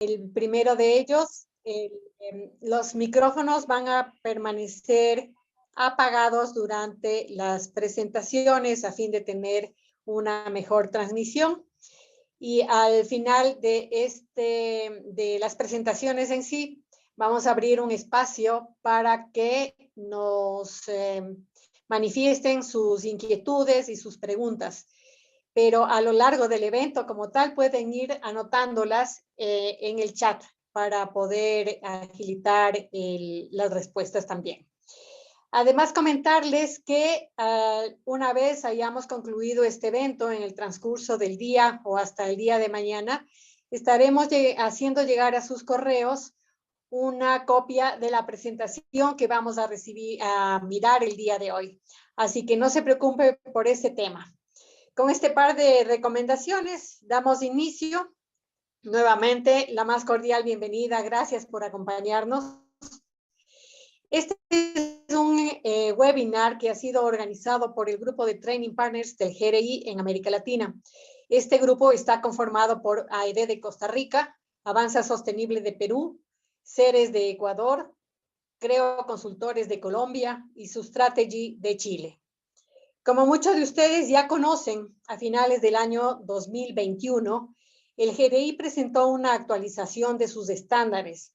El primero de ellos, los micrófonos van a permanecer apagados durante las presentaciones a fin de tener una mejor transmisión. Y al final de las presentaciones en sí, vamos a abrir un espacio para que nos manifiesten sus inquietudes y sus preguntas. Pero a lo largo del evento como tal pueden ir anotándolas en el chat para poder agilitar las respuestas también. Además, comentarles que una vez hayamos concluido este evento en el transcurso del día o hasta el día de mañana, estaremos haciendo llegar a sus correos una copia de la presentación que vamos a mirar el día de hoy. Así que no se preocupe por este tema. Con este par de recomendaciones damos inicio. Nuevamente, la más cordial bienvenida. Gracias por acompañarnos. Este es un webinar que ha sido organizado por el grupo de Training Partners del GRI en América Latina. Este grupo está conformado por AED de Costa Rica, Avanza Sostenible de Perú, CERES de Ecuador, Creo Consultores de Colombia y Sustrategy de Chile. Como muchos de ustedes ya conocen, a finales del año 2021, el GRI presentó una actualización de sus estándares.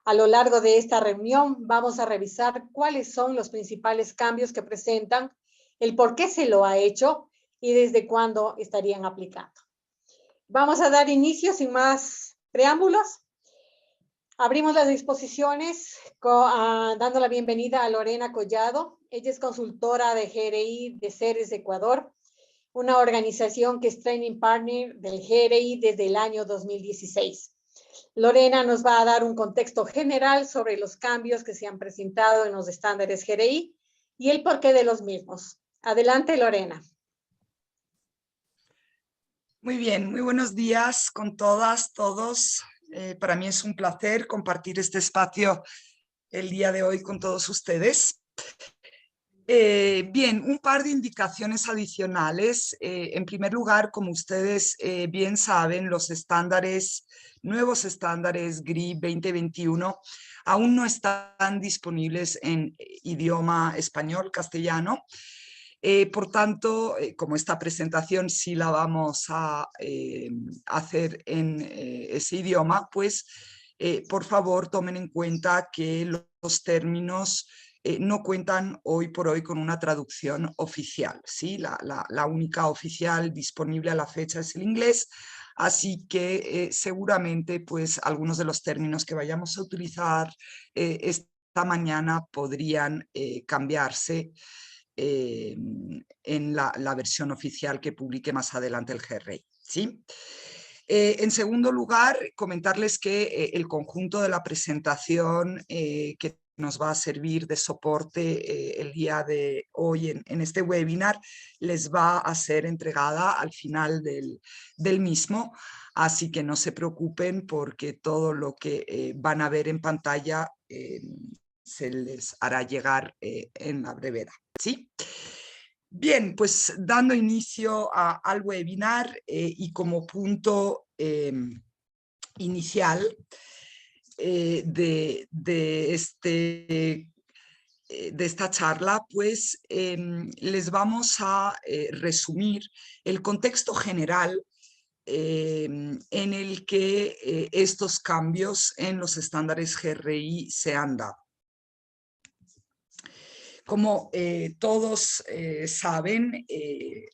A lo largo de esta reunión vamos a revisar cuáles son los principales cambios que presentan, el por qué se lo ha hecho y desde cuándo estarían aplicando. Vamos a dar inicio sin más preámbulos. Abrimos las exposiciones dando la bienvenida a Lorena Collado. Ella es consultora de GRI de CERES Ecuador, una organización que es Training Partner del GRI desde el año 2016. Lorena nos va a dar un contexto general sobre los cambios que se han presentado en los estándares GRI y el porqué de los mismos. Adelante, Lorena. Muy bien, muy buenos días con todas, todos. Para mí es un placer compartir este espacio el día de hoy con todos ustedes. Bien, un par de indicaciones adicionales. En primer lugar, como ustedes bien saben, los nuevos estándares GRI 2021 aún no están disponibles en idioma español, castellano. Por tanto, como esta presentación sí la vamos a hacer en ese idioma, pues por favor tomen en cuenta que los términos no cuentan hoy por hoy con una traducción oficial, ¿sí? La única oficial disponible a la fecha es el inglés, así que seguramente pues algunos de los términos que vayamos a utilizar esta mañana podrían cambiarse en la versión oficial que publique más adelante el GRI, ¿sí? En segundo lugar, comentarles que el conjunto de la presentación que nos va a servir de soporte el día de hoy en este webinar les va a ser entregada al final del mismo, así que no se preocupen porque todo lo que van a ver en pantalla se les hará llegar en la brevedad, ¿sí? Bien, pues dando inicio al webinar y como punto inicial de esta charla, pues les vamos a resumir el contexto general en el que estos cambios en los estándares GRI se han dado. Como todos saben,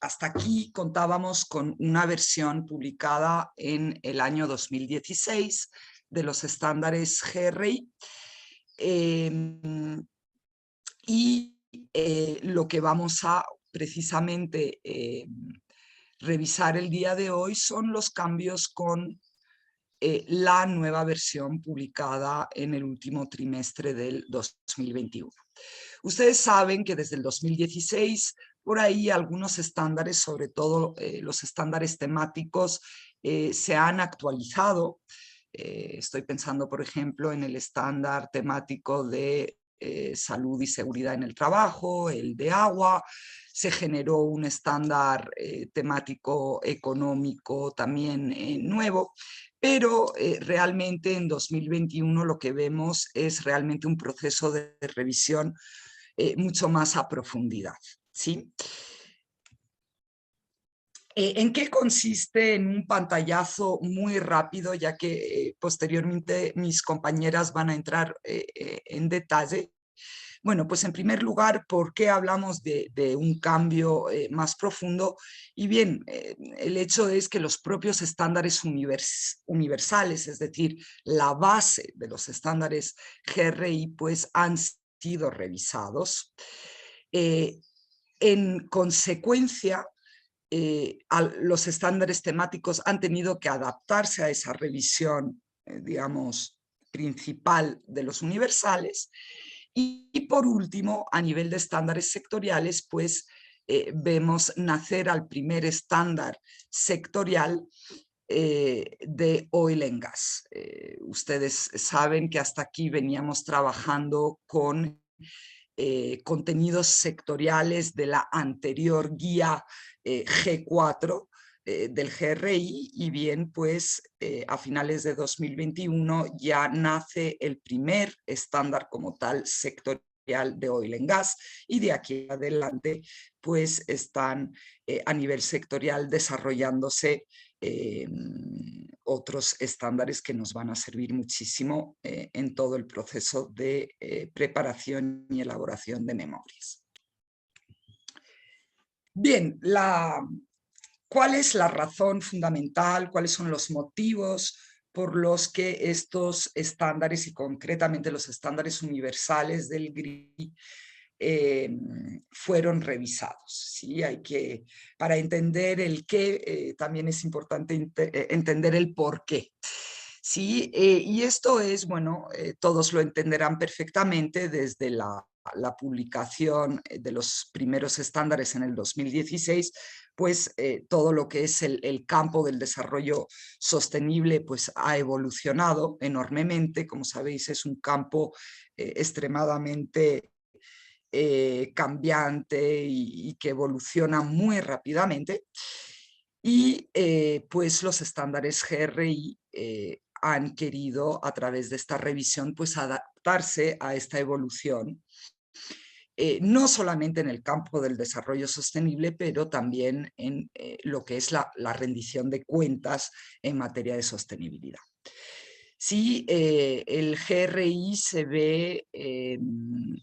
hasta aquí contábamos con una versión publicada en el año 2016 de los estándares GRI y lo que vamos a precisamente revisar el día de hoy son los cambios con la nueva versión publicada en el último trimestre del 2021. Ustedes saben que desde el 2016, por ahí algunos estándares, sobre todo los estándares temáticos, se han actualizado. Estoy pensando, por ejemplo, en el estándar temático de salud y seguridad en el trabajo, el de agua. se generó un estándar temático económico también nuevo, pero realmente en 2021 lo que vemos es realmente un proceso de revisión mucho más a profundidad, ¿sí? ¿En qué consiste? En un pantallazo muy rápido, ya que posteriormente mis compañeras van a entrar en detalle. Bueno, pues en primer lugar, ¿por qué hablamos de un cambio más profundo? Y bien, el hecho es que los propios estándares universales, es decir, la base de los estándares GRI, pues han sido revisados. En consecuencia, los estándares temáticos han tenido que adaptarse a esa revisión, digamos, principal de los universales. Y por último, a nivel de estándares sectoriales, pues vemos nacer al primer estándar sectorial de oil and gas. Ustedes saben que hasta aquí veníamos trabajando con contenidos sectoriales de la anterior guía G4 del GRI, y bien, pues a finales de 2021 ya nace el primer estándar como tal sectorial de oil and gas, y de aquí adelante pues están a nivel sectorial desarrollándose otros estándares que nos van a servir muchísimo en todo el proceso de preparación y elaboración de memorias. Bien, ¿cuál es la razón fundamental? ¿Cuáles son los motivos por los que estos estándares, y concretamente los estándares universales del GRI, fueron revisados? ¿Sí? Para entender el qué, también es importante entender el por qué. ¿Sí? Y esto es, bueno, todos lo entenderán perfectamente desde la publicación de los primeros estándares en el 2016, pues todo lo que es el campo del desarrollo sostenible pues ha evolucionado enormemente. Como sabéis, es un campo extremadamente cambiante y que evoluciona muy rápidamente. Y pues los estándares GRI han querido, a través de esta revisión, pues adaptarse a esta evolución, no solamente en el campo del desarrollo sostenible, pero también en lo que es la rendición de cuentas en materia de sostenibilidad. Sí, el GRI se ve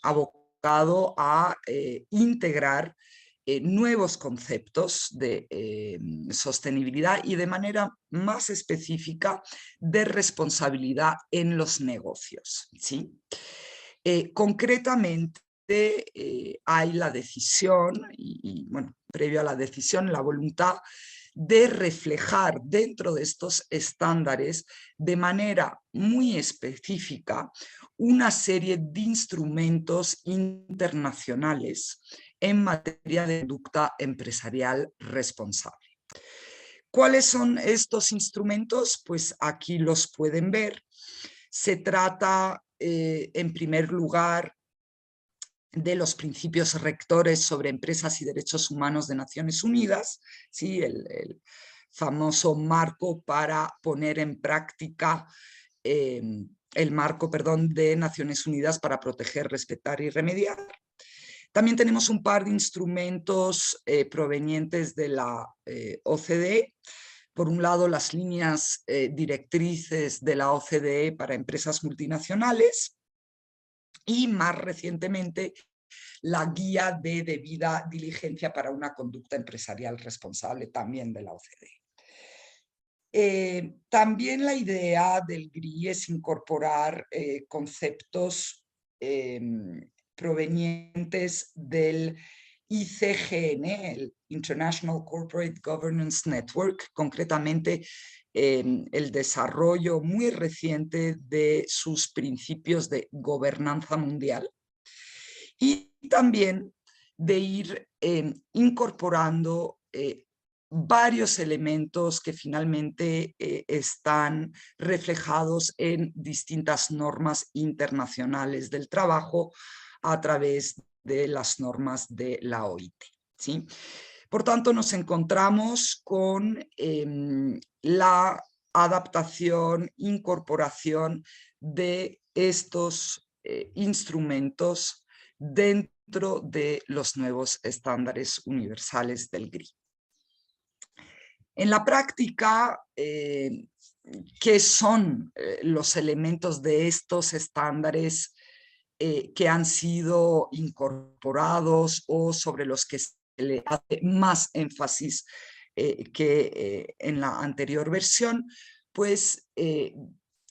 abocado a integrar nuevos conceptos de sostenibilidad y de manera más específica de responsabilidad en los negocios, ¿sí? Concretamente, hay la decisión bueno, previo a la decisión, la voluntad de reflejar dentro de estos estándares de manera muy específica una serie de instrumentos internacionales en materia de conducta empresarial responsable. ¿Cuáles son estos instrumentos? Pues aquí los pueden ver. Se trata, en primer lugar, de los principios rectores sobre empresas y derechos humanos de Naciones Unidas, ¿sí? El famoso marco para poner en práctica el marco, de Naciones Unidas para proteger, respetar y remediar. También tenemos un par de instrumentos provenientes de la OCDE. Por un lado, las líneas directrices de la OCDE para empresas multinacionales, y más recientemente la guía de debida diligencia para una conducta empresarial responsable, también de la OCDE. También la idea del GRI es incorporar conceptos provenientes del ICGN, el International Corporate Governance Network, concretamente el desarrollo muy reciente de sus principios de gobernanza mundial, y también de ir incorporando varios elementos que finalmente están reflejados en distintas normas internacionales del trabajo a través de las normas de la OIT. ¿sí? Por tanto, nos encontramos con la adaptación, incorporación de estos instrumentos dentro de los nuevos estándares universales del GRI. En la práctica, ¿qué son los elementos de estos estándares que han sido incorporados o sobre los que se le hace más énfasis que en la anterior versión? Pues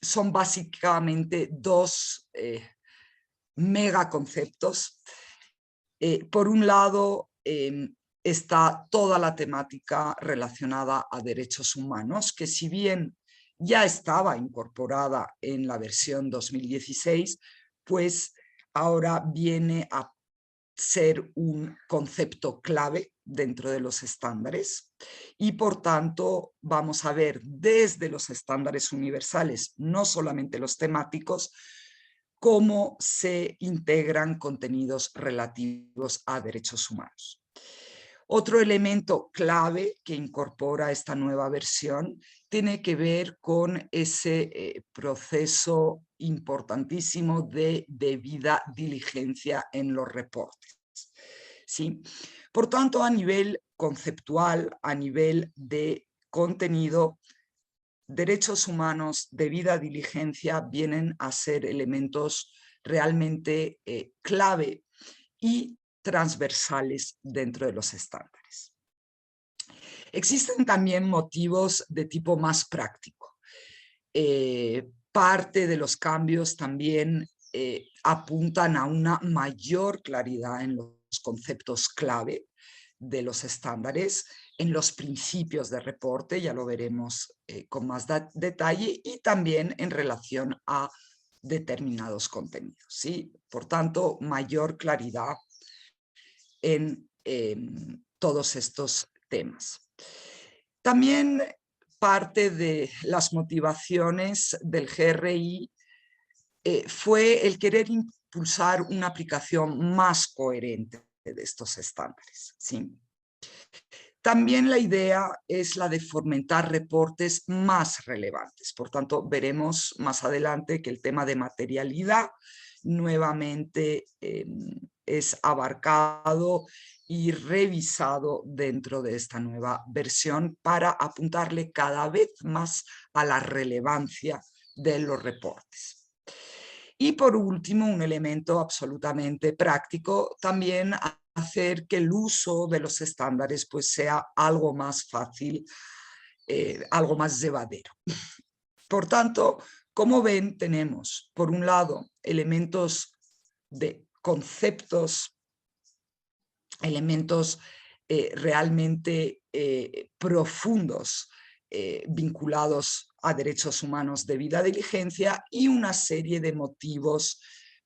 son básicamente dos megaconceptos. Por un lado, está toda la temática relacionada a derechos humanos, que si bien ya estaba incorporada en la versión 2016, pues ahora viene a ser un concepto clave dentro de los estándares y por tanto vamos a ver desde los estándares universales, no solamente los temáticos, cómo se integran contenidos relativos a derechos humanos. Otro elemento clave que incorpora esta nueva versión tiene que ver con ese proceso importantísimo de debida diligencia en los reportes, ¿sí? Por tanto, a nivel conceptual, a nivel de contenido, derechos humanos, debida diligencia vienen a ser elementos realmente clave y transversales dentro de los estándares. Existen también motivos de tipo más práctico. Parte de los cambios también apuntan a una mayor claridad en los conceptos clave de los estándares, en los principios de reporte, ya lo veremos con más detalle, y también en relación a determinados contenidos, ¿sí? Por tanto, mayor claridad en todos estos temas. También parte de las motivaciones del GRI fue el querer impulsar una aplicación más coherente de estos estándares, ¿sí? También la idea es la de fomentar reportes más relevantes. Por tanto, veremos más adelante que el tema de materialidad nuevamente es abarcado y revisado dentro de esta nueva versión para apuntarle cada vez más a la relevancia de los reportes. Y por último, un elemento absolutamente práctico, también hacer que el uso de los estándares pues sea algo más fácil, algo más llevadero. Por tanto, como ven, tenemos por un lado elementos de conceptos, elementos realmente profundos vinculados a derechos humanos de debida diligencia y una serie de motivos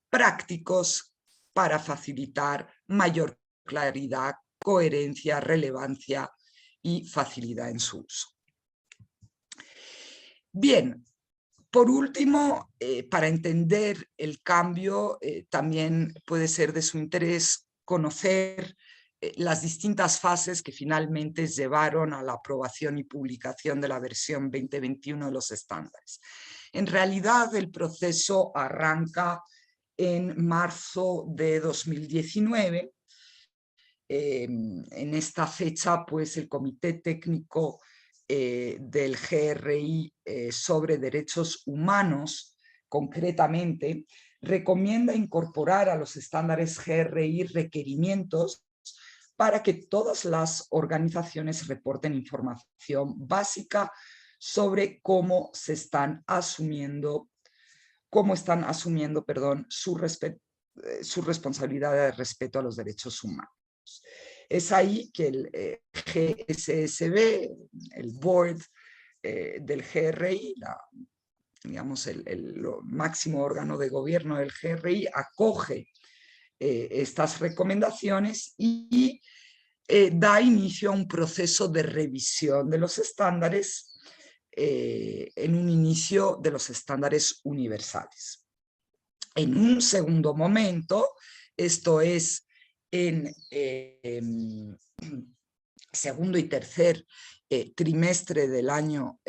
prácticos para facilitar mayor claridad, coherencia, relevancia y facilidad en su uso. Bien, por último, para entender el cambio, también puede ser de su interés conocer las distintas fases que finalmente llevaron a la aprobación y publicación de la versión 2021 de los estándares. En realidad, el proceso arranca en marzo de 2019. En esta fecha, pues, el Comité Técnico del GRI sobre Derechos Humanos, concretamente, recomienda incorporar a los estándares GRI requerimientos para que todas las organizaciones reporten información básica sobre cómo se están asumiendo, su responsabilidad de respeto a los derechos humanos. Es ahí que el GSSB, el board del GRI, digamos el máximo órgano de gobierno del GRI, acoge estas recomendaciones y da inicio a un proceso de revisión de los estándares en un inicio de los estándares universales. En un segundo momento, esto es en segundo y tercer trimestre del año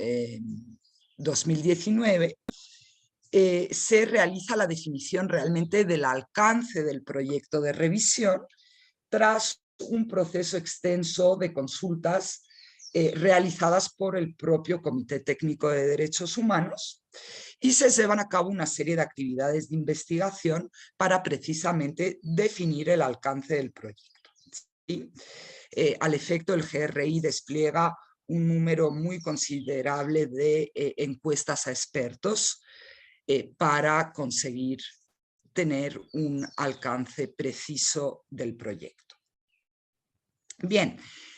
2019, se realiza la definición realmente del alcance del proyecto de revisión tras un proceso extenso de consultas realizadas por el propio Comité Técnico de Derechos Humanos, y se llevan a cabo una serie de actividades de investigación para precisamente definir el alcance del proyecto. ¿Sí? Al efecto, el GRI despliega un número muy considerable de encuestas a expertos para conseguir tener un alcance preciso del proyecto. Bien,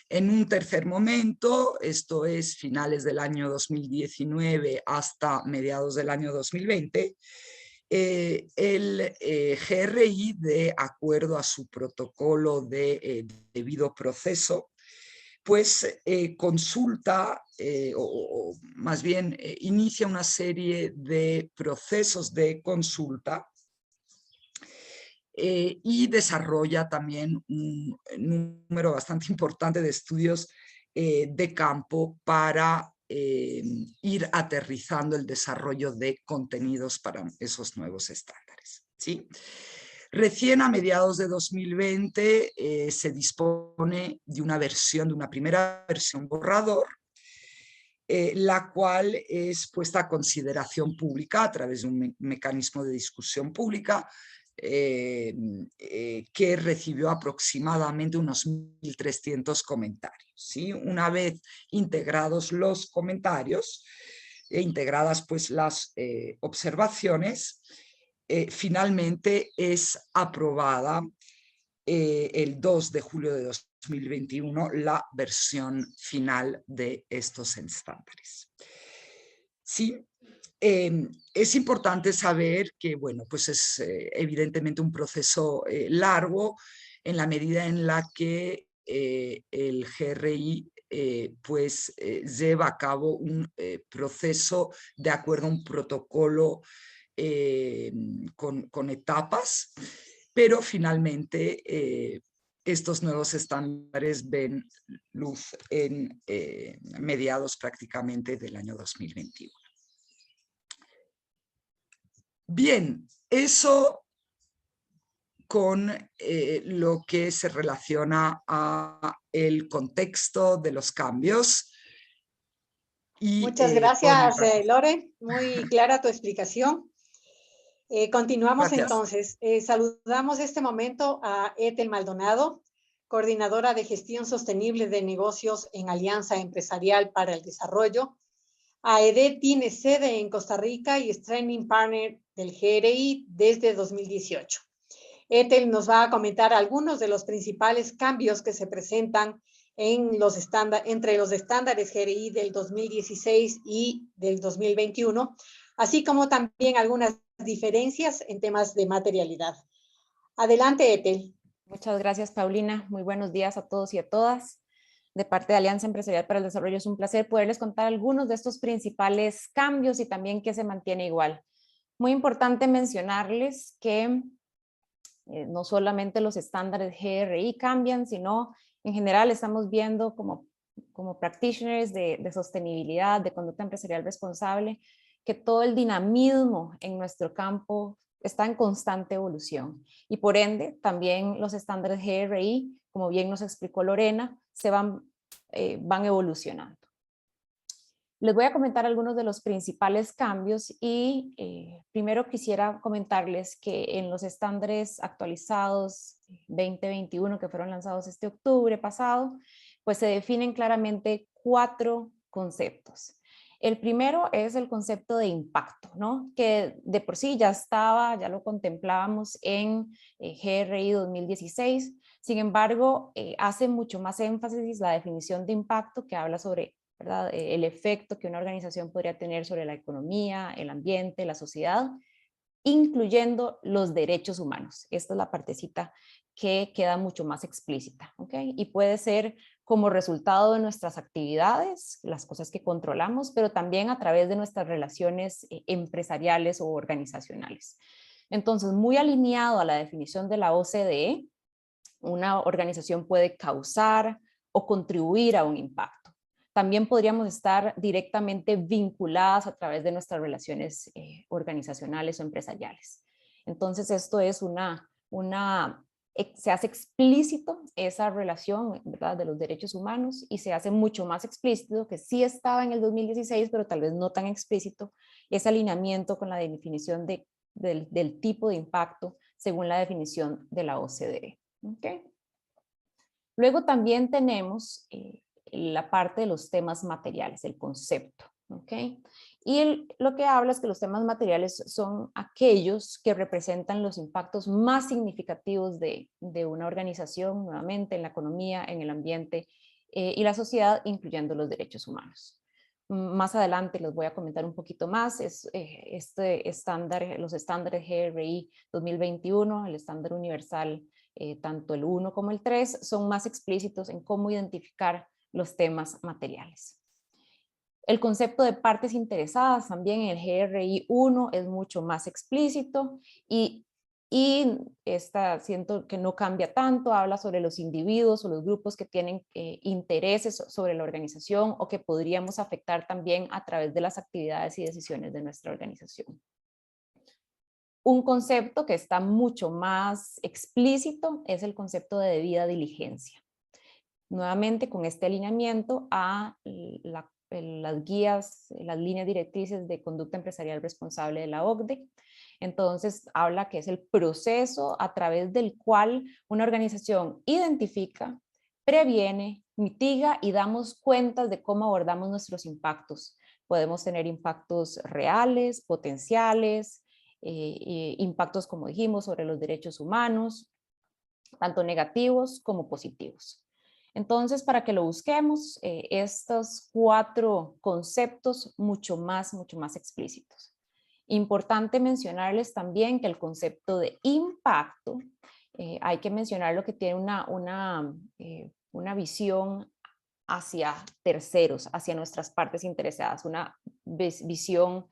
en un tercer momento, esto es finales del año 2019 hasta mediados del año 2020, el GRI, de acuerdo a su protocolo de debido proceso, pues consulta o más bien inicia una serie de procesos de consulta y desarrolla también un número bastante importante de estudios de campo para ir aterrizando el desarrollo de contenidos para esos nuevos estándares. ¿Sí? Recién a mediados de 2020 se dispone de una versión, de una primera versión borrador, la cual es puesta a consideración pública a través de un mecanismo de discusión pública que recibió aproximadamente unos 1.300 comentarios. ¿Sí? Una vez integrados los comentarios, integradas pues las observaciones, finalmente es aprobada el 2 de julio de 2021 la versión final de estos estándares. Sí, es importante saber que, bueno, pues es evidentemente un proceso largo en la medida en la que el GRI lleva a cabo un proceso de acuerdo a un protocolo con etapas, pero finalmente estos nuevos estándares ven luz en mediados prácticamente del año 2021. Bien, eso con lo que se relaciona a el contexto de los cambios. Y, muchas gracias, Lore. Muy clara tu explicación. Continuamos gracias. entonces. Saludamos este momento a Ethel Maldonado, coordinadora de gestión sostenible de negocios en Alianza Empresarial para el Desarrollo. AED tiene sede en Costa Rica y es training partner del GRI desde 2018. Ethel nos va a comentar algunos de los principales cambios que se presentan en los entre los estándares GRI del 2016 y del 2021, así como también algunas diferencias en temas de materialidad. Adelante, Ethel. Muchas gracias, Paulina. Muy buenos días a todos y a todas. De parte de Alianza Empresarial para el Desarrollo es un placer poderles contar algunos de estos principales cambios y también qué se mantiene igual. Muy importante mencionarles que no solamente los estándares GRI cambian, sino en general estamos viendo como practitioners de sostenibilidad, de conducta empresarial responsable, que todo el dinamismo en nuestro campo está en constante evolución y por ende también los estándares GRI, como bien nos explicó Lorena, se van evolucionando. Les voy a comentar algunos de los principales cambios y primero quisiera comentarles que en los estándares actualizados 2021 que fueron lanzados este octubre pasado, pues se definen claramente 4 conceptos. El primero es el concepto de impacto, ¿no? Que de por sí ya lo contemplábamos en GRI 2016, sin embargo, hace mucho más énfasis la definición de impacto que habla sobre, ¿verdad?, el efecto que una organización podría tener sobre la economía, el ambiente, la sociedad, incluyendo los derechos humanos. Esta es la partecita que queda mucho más explícita, ¿ok? Y puede ser como resultado de nuestras actividades, las cosas que controlamos, pero también a través de nuestras relaciones empresariales o organizacionales. Entonces, muy alineado a la definición de la OCDE, una organización puede causar, o contribuir a un impacto. También podríamos estar directamente vinculadas a través de nuestras relaciones organizacionales o empresariales. Entonces esto es se hace explícito esa relación, ¿verdad?, de los derechos humanos, y se hace mucho más explícito, que sí estaba en el 2016, pero tal vez no tan explícito, ese alineamiento con la definición del tipo de impacto según la definición de la OCDE. ¿Okay? Luego también tenemos la parte de los temas materiales, el concepto. ¿Okay? Y lo que habla es que los temas materiales son aquellos que representan los impactos más significativos de una organización, nuevamente en la economía, en el ambiente y la sociedad, incluyendo los derechos humanos. Más adelante les voy a comentar un poquito más. Este estándar, los estándares GRI 2021, el estándar universal, tanto el 1 como el 3, son más explícitos en cómo identificar los temas materiales. El concepto de partes interesadas también en el GRI 1 es mucho más explícito y siento que no cambia tanto, habla sobre los individuos o los grupos que tienen intereses sobre la organización o que podríamos afectar también a través de las actividades y decisiones de nuestra organización. Un concepto que está mucho más explícito es el concepto de debida diligencia. Nuevamente con este alineamiento a las guías, las líneas directrices de conducta empresarial responsable de la OCDE. Entonces habla que es el proceso a través del cual una organización identifica, previene, mitiga y damos cuentas de cómo abordamos nuestros impactos. Podemos tener impactos reales, potenciales, impactos, como dijimos, sobre los derechos humanos, tanto negativos como positivos. Entonces, para que lo busquemos, estos 4 conceptos mucho más explícitos. Importante mencionarles también que el concepto de impacto, hay que mencionarlo que tiene una visión hacia terceros, hacia nuestras partes interesadas, una visión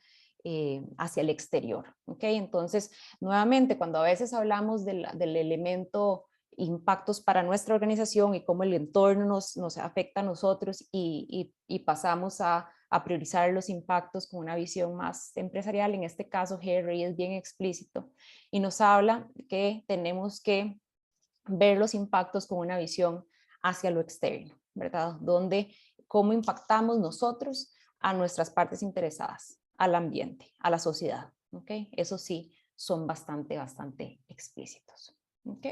hacia el exterior. ¿Okay? Entonces, nuevamente, cuando a veces hablamos del elemento impactos para nuestra organización y cómo el entorno nos afecta a nosotros y pasamos a priorizar los impactos con una visión más empresarial, en este caso GRI es bien explícito y nos habla que tenemos que ver los impactos con una visión hacia lo externo, ¿verdad? Donde cómo impactamos nosotros a nuestras partes interesadas, al ambiente, a la sociedad, ¿ok? Eso sí, son bastante explícitos, ¿ok?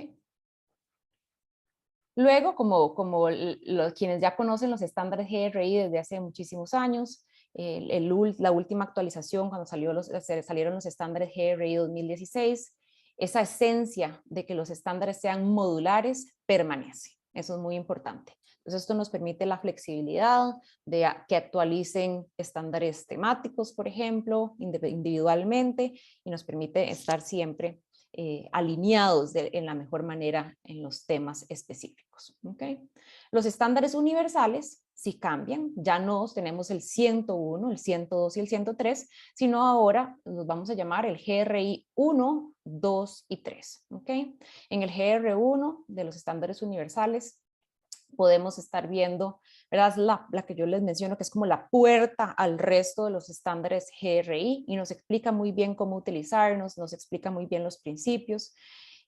Luego, como quienes ya conocen los estándares GRI desde hace muchísimos años, la última actualización cuando salieron los estándares GRI 2016, esa esencia de que los estándares sean modulares permanece. Eso es muy importante. Entonces esto nos permite la flexibilidad de que actualicen estándares temáticos, por ejemplo, individualmente, y nos permite estar siempre alineados en la mejor manera en los temas específicos. ¿Okay? Los estándares universales sí cambian, ya no tenemos el 101, el 102 y el 103, sino ahora los vamos a llamar el GRI 1, 2 y 3. ¿Okay? En el GR1 de los estándares universales podemos estar viendo, ¿verdad? La que yo les menciono, que es como la puerta al resto de los estándares GRI y nos explica muy bien cómo utilizarnos, nos explica muy bien los principios.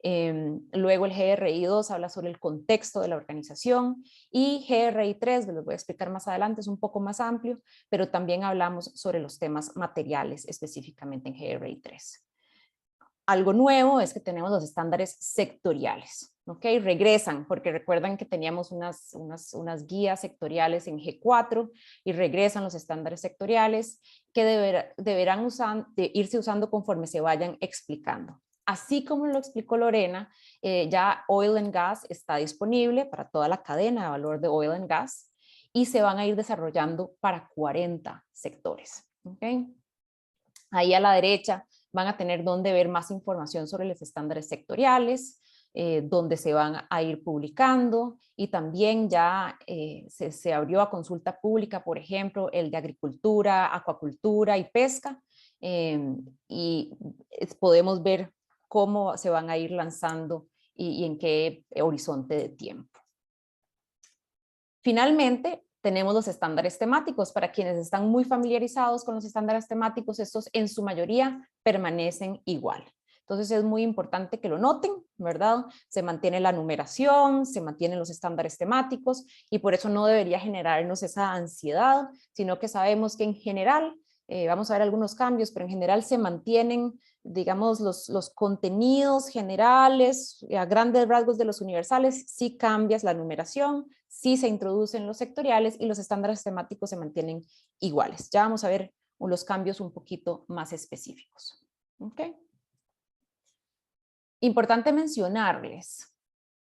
Luego el GRI 2 habla sobre el contexto de la organización y GRI 3, les voy a explicar más adelante, es un poco más amplio, pero también hablamos sobre los temas materiales específicamente en GRI 3. Algo nuevo es que tenemos los estándares sectoriales, ¿ok? Regresan, porque recuerdan que teníamos unas guías sectoriales en G4 y regresan los estándares sectoriales que deberán irse usando conforme se vayan explicando. Así como lo explicó Lorena, ya Oil and Gas está disponible para toda la cadena de valor de Oil and Gas y se van a ir desarrollando para 40 sectores, ¿ok? Ahí a la derecha van a tener donde ver más información sobre los estándares sectoriales, donde se van a ir publicando y también ya se abrió a consulta pública, por ejemplo, el de agricultura, acuacultura y pesca, y podemos ver cómo se van a ir lanzando y en qué horizonte de tiempo. Finalmente, tenemos los estándares temáticos. Para quienes están muy familiarizados con los estándares temáticos, estos en su mayoría permanecen igual. Entonces es muy importante que lo noten, ¿verdad? Se mantiene la numeración, se mantienen los estándares temáticos y por eso no debería generarnos esa ansiedad, sino que sabemos que en general, vamos a ver algunos cambios, pero en general se mantienen, digamos, los contenidos generales, a grandes rasgos de los universales, sí cambias la numeración, sí se introducen los sectoriales y los estándares temáticos se mantienen iguales. Ya vamos a ver los cambios un poquito más específicos. ¿Ok? Importante mencionarles,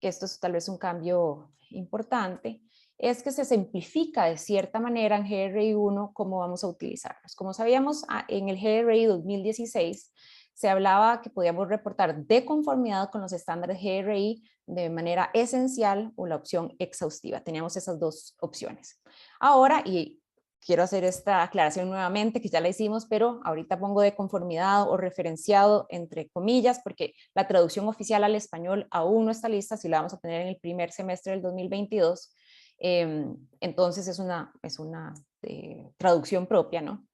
que esto es tal vez un cambio importante, es que se simplifica de cierta manera en GRI 1 cómo vamos a utilizarlos. Como sabíamos, en el GRI 2016 se hablaba que podíamos reportar de conformidad con los estándares GRI de manera esencial o la opción exhaustiva. Teníamos esas dos opciones. Ahora, y quiero hacer esta aclaración nuevamente, que ya la hicimos, pero ahorita pongo de conformidad o referenciado entre comillas, porque la traducción oficial al español aún no está lista, si la vamos a tener en el primer semestre del 2022. Entonces es una traducción propia, ¿no?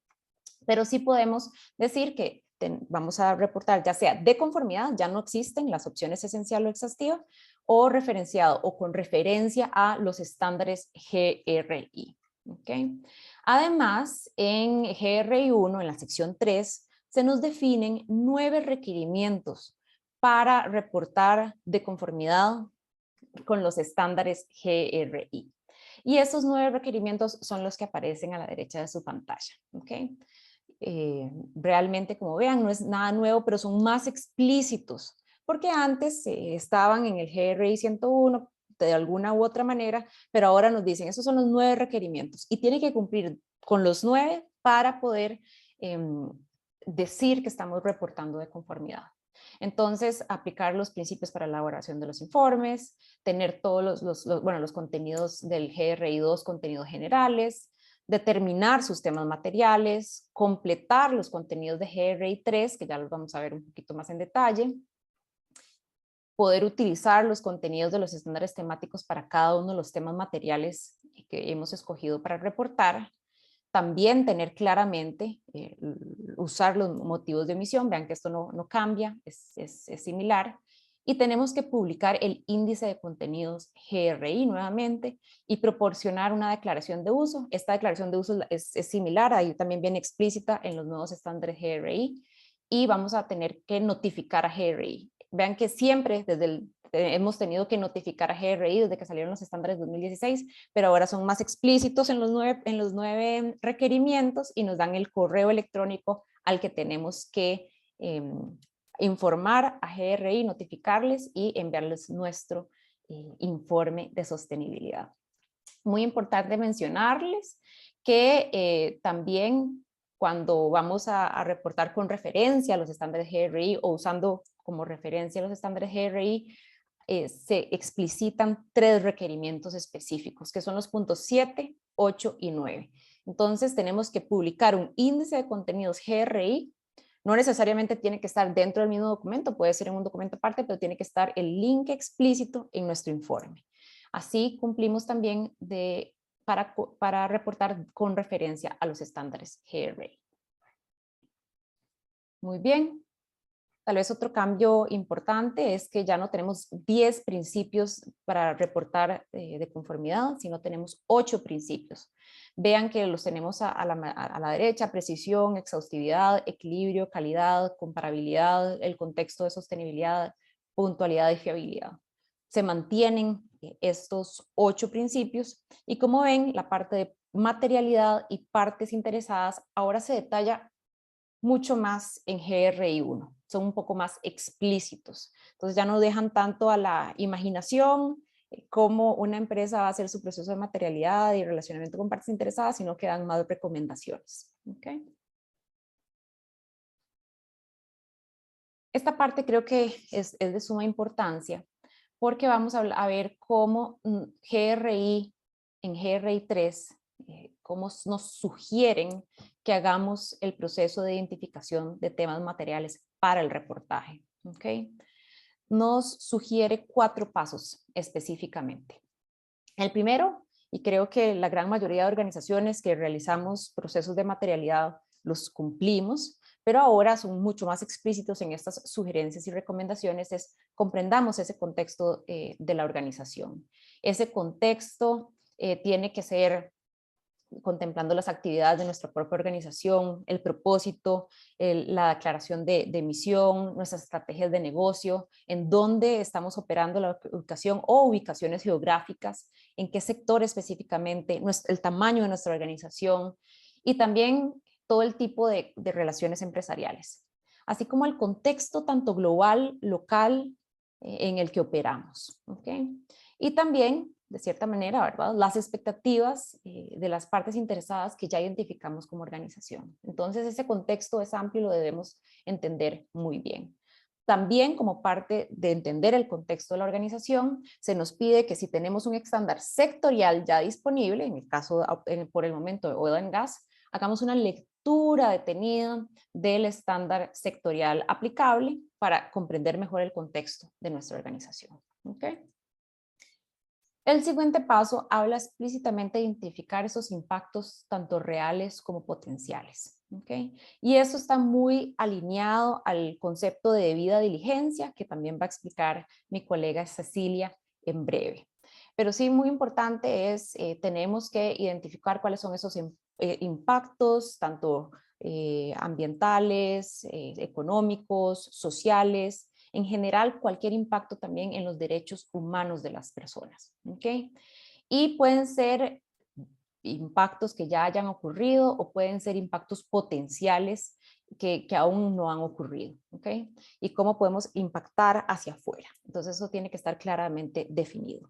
Pero sí podemos decir que vamos a reportar ya sea de conformidad, ya no existen las opciones esencial o exhaustiva, o referenciado o con referencia a los estándares GRI. ¿Okay? Además, en GRI 1, en la sección 3, se nos definen 9 requerimientos para reportar de conformidad con los estándares GRI. Y esos 9 requerimientos son los que aparecen a la derecha de su pantalla. ¿Okay? Realmente, como vean, no es nada nuevo, pero son más explícitos, porque antes estaban en el GRI 101 de alguna u otra manera, pero ahora nos dicen, esos son los 9 requerimientos y tiene que cumplir con los 9 para poder decir que estamos reportando de conformidad. Entonces, aplicar los principios para la elaboración de los informes, tener todos los contenidos del GRI 2, contenidos generales, determinar sus temas materiales, completar los contenidos de GRI 3, que ya los vamos a ver un poquito más en detalle, poder utilizar los contenidos de los estándares temáticos para cada uno de los temas materiales que hemos escogido para reportar, también tener claramente, usar los motivos de emisión, vean que esto no cambia, es similar, y tenemos que publicar el índice de contenidos GRI nuevamente y proporcionar una declaración de uso. Esta declaración de uso es similar, ahí también viene explícita en los nuevos estándares GRI y vamos a tener que notificar a GRI. Vean que siempre hemos tenido que notificar a GRI desde que salieron los estándares 2016, pero ahora son más explícitos en los 9 requerimientos y nos dan el correo electrónico al que tenemos que informar a GRI, notificarles y enviarles nuestro informe de sostenibilidad. Muy importante mencionarles que también cuando vamos a reportar con referencia a los estándares GRI o usando como referencia los estándares GRI, se explicitan 3 requerimientos específicos, que son los puntos 7, 8 y 9. Entonces tenemos que publicar un índice de contenidos GRI. No necesariamente tiene que estar dentro del mismo documento, puede ser en un documento aparte, pero tiene que estar el link explícito en nuestro informe. Así cumplimos también para reportar con referencia a los estándares GRI. Muy bien. Tal vez otro cambio importante es que ya no tenemos 10 principios para reportar de conformidad, sino tenemos 8 principios. Vean que los tenemos a la derecha: precisión, exhaustividad, equilibrio, calidad, comparabilidad, el contexto de sostenibilidad, puntualidad y fiabilidad. Se mantienen estos 8 principios y, como ven, la parte de materialidad y partes interesadas ahora se detalla mucho más en GRI 1, son un poco más explícitos. Entonces ya no dejan tanto a la imaginación cómo una empresa va a hacer su proceso de materialidad y relacionamiento con partes interesadas, sino que dan más recomendaciones. ¿Okay? Esta parte creo que es de suma importancia porque vamos a ver cómo GRI, en GRI 3, cómo nos sugieren que hagamos el proceso de identificación de temas materiales para el reportaje. ¿Okay? Nos sugiere 4 pasos específicamente. El primero y creo que la gran mayoría de organizaciones que realizamos procesos de materialidad los cumplimos, pero ahora son mucho más explícitos en estas sugerencias y recomendaciones, es comprendamos ese contexto de la organización. Ese contexto tiene que ser contemplando las actividades de nuestra propia organización, el propósito, la declaración de misión, nuestras estrategias de negocio, en dónde estamos operando la ubicación o ubicaciones geográficas, en qué sector específicamente, el tamaño de nuestra organización y también todo el tipo de relaciones empresariales, así como el contexto tanto global, local, en el que operamos. ¿Okay? Y también, de cierta manera, ¿verdad?, las expectativas de las partes interesadas que ya identificamos como organización. Entonces, ese contexto es amplio y lo debemos entender muy bien. También, como parte de entender el contexto de la organización, se nos pide que si tenemos un estándar sectorial ya disponible, en el caso, por el momento, de Oil and Gas, hagamos una lectura detenida del estándar sectorial aplicable para comprender mejor el contexto de nuestra organización. ¿Okay? El siguiente paso habla explícitamente de identificar esos impactos tanto reales como potenciales. ¿Okay? Y eso está muy alineado al concepto de debida diligencia, que también va a explicar mi colega Cecilia en breve. Pero sí, muy importante es, tenemos que identificar cuáles son esos impactos, tanto ambientales, económicos, sociales, en general cualquier impacto también en los derechos humanos de las personas. ¿Okay? Y pueden ser impactos que ya hayan ocurrido o pueden ser impactos potenciales que aún no han ocurrido. ¿Okay? Y cómo podemos impactar hacia afuera. Entonces eso tiene que estar claramente definido.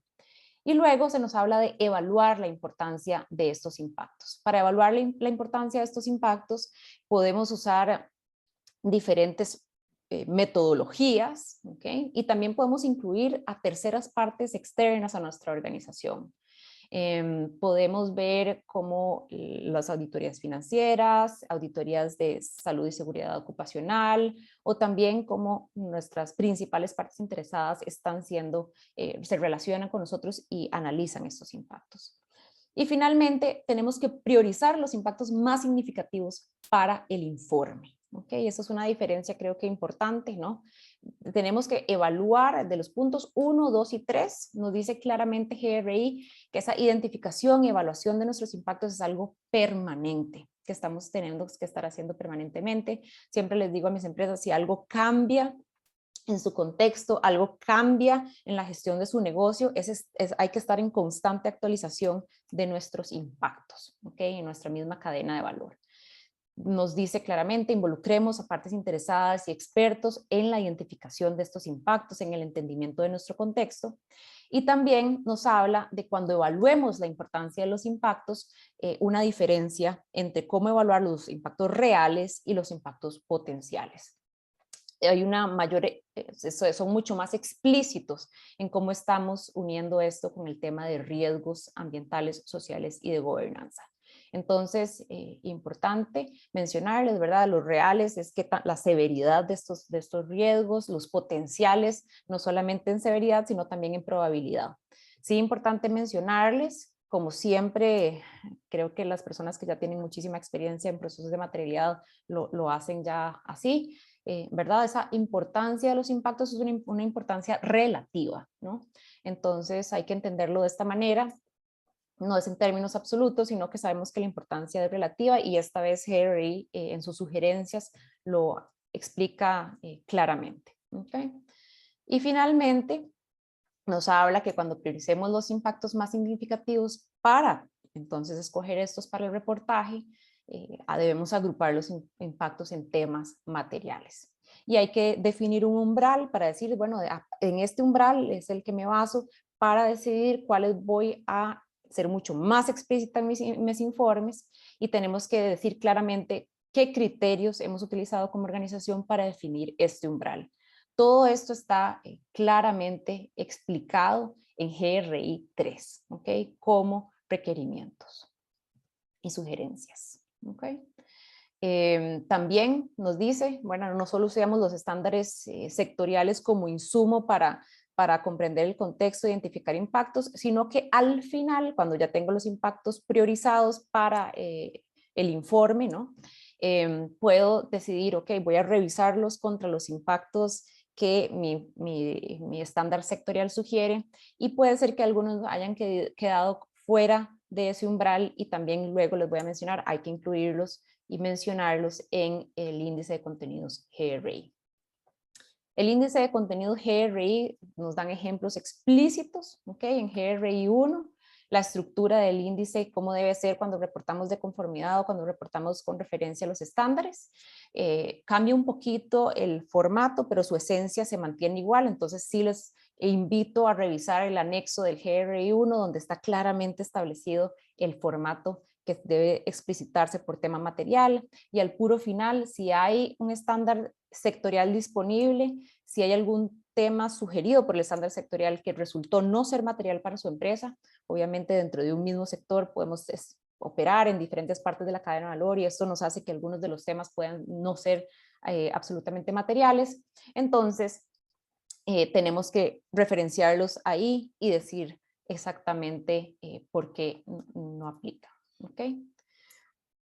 Y luego se nos habla de evaluar la importancia de estos impactos. Para evaluar la importancia de estos impactos podemos usar diferentes metodologías, ¿okay? Y también podemos incluir a terceras partes externas a nuestra organización. Podemos ver cómo las auditorías financieras, auditorías de salud y seguridad ocupacional, o también cómo nuestras principales partes interesadas están siendo, se relacionan con nosotros y analizan estos impactos. Y finalmente, tenemos que priorizar los impactos más significativos para el informe. ¿Okay? Esa es una diferencia creo que importante, ¿no? Tenemos que evaluar de los puntos 1, 2 y 3, nos dice claramente GRI que esa identificación y evaluación de nuestros impactos es algo permanente, que estamos teniendo que estar haciendo permanentemente. Siempre les digo a mis empresas, si algo cambia en su contexto, algo cambia en la gestión de su negocio, hay que estar en constante actualización de nuestros impactos, ¿okay? En nuestra misma cadena de valor. Nos dice claramente, involucremos a partes interesadas y expertos en la identificación de estos impactos, en el entendimiento de nuestro contexto. Y también nos habla de cuando evaluemos la importancia de los impactos, una diferencia entre cómo evaluar los impactos reales y los impactos potenciales. Hay una mayor, son mucho más explícitos en cómo estamos uniendo esto con el tema de riesgos ambientales, sociales y de gobernanza. Entonces, importante mencionarles, ¿verdad? Los reales es que la severidad de estos riesgos, los potenciales, no solamente en severidad, sino también en probabilidad. Sí, importante mencionarles, como siempre, creo que las personas que ya tienen muchísima experiencia en procesos de materialidad lo hacen ya así, ¿verdad? Esa importancia de los impactos es una importancia relativa, ¿no? Entonces hay que entenderlo de esta manera. No es en términos absolutos, sino que sabemos que la importancia es relativa y esta vez GRI en sus sugerencias lo explica claramente. ¿Okay? Y finalmente nos habla que cuando prioricemos los impactos más significativos para entonces escoger estos para el reportaje, debemos agrupar los impactos en temas materiales. Y hay que definir un umbral para decir, bueno, en este umbral es el que me baso para decidir cuáles voy a ser mucho más explícita en mis informes, y tenemos que decir claramente qué criterios hemos utilizado como organización para definir este umbral. Todo esto está claramente explicado en GRI 3, ¿ok? Como requerimientos y sugerencias, ¿ok? También nos dice, bueno, no solo usamos los estándares sectoriales como insumo para para comprender el contexto, identificar impactos, sino que al final, cuando ya tengo los impactos priorizados para el informe, ¿no? Puedo decidir, ok, voy a revisarlos contra los impactos que mi estándar sectorial sugiere, y puede ser que algunos hayan quedado fuera de ese umbral, y también luego les voy a mencionar, hay que incluirlos y mencionarlos en el índice de contenidos GRI. El índice de contenidos GRI nos dan ejemplos explícitos, ¿ok? En GRI 1, la estructura del índice, cómo debe ser cuando reportamos de conformidad o cuando reportamos con referencia a los estándares. Cambia un poquito el formato, pero su esencia se mantiene igual, entonces sí les invito a revisar el anexo del GRI 1, donde está claramente establecido el formato que debe explicitarse por tema material, y al puro final, si hay un estándar sectorial disponible, si hay algún tema sugerido por el estándar sectorial que resultó no ser material para su empresa, obviamente dentro de un mismo sector podemos operar en diferentes partes de la cadena de valor, y esto nos hace que algunos de los temas puedan no ser absolutamente materiales. Entonces, tenemos que referenciarlos ahí y decir exactamente por qué no aplica. ¿Okay?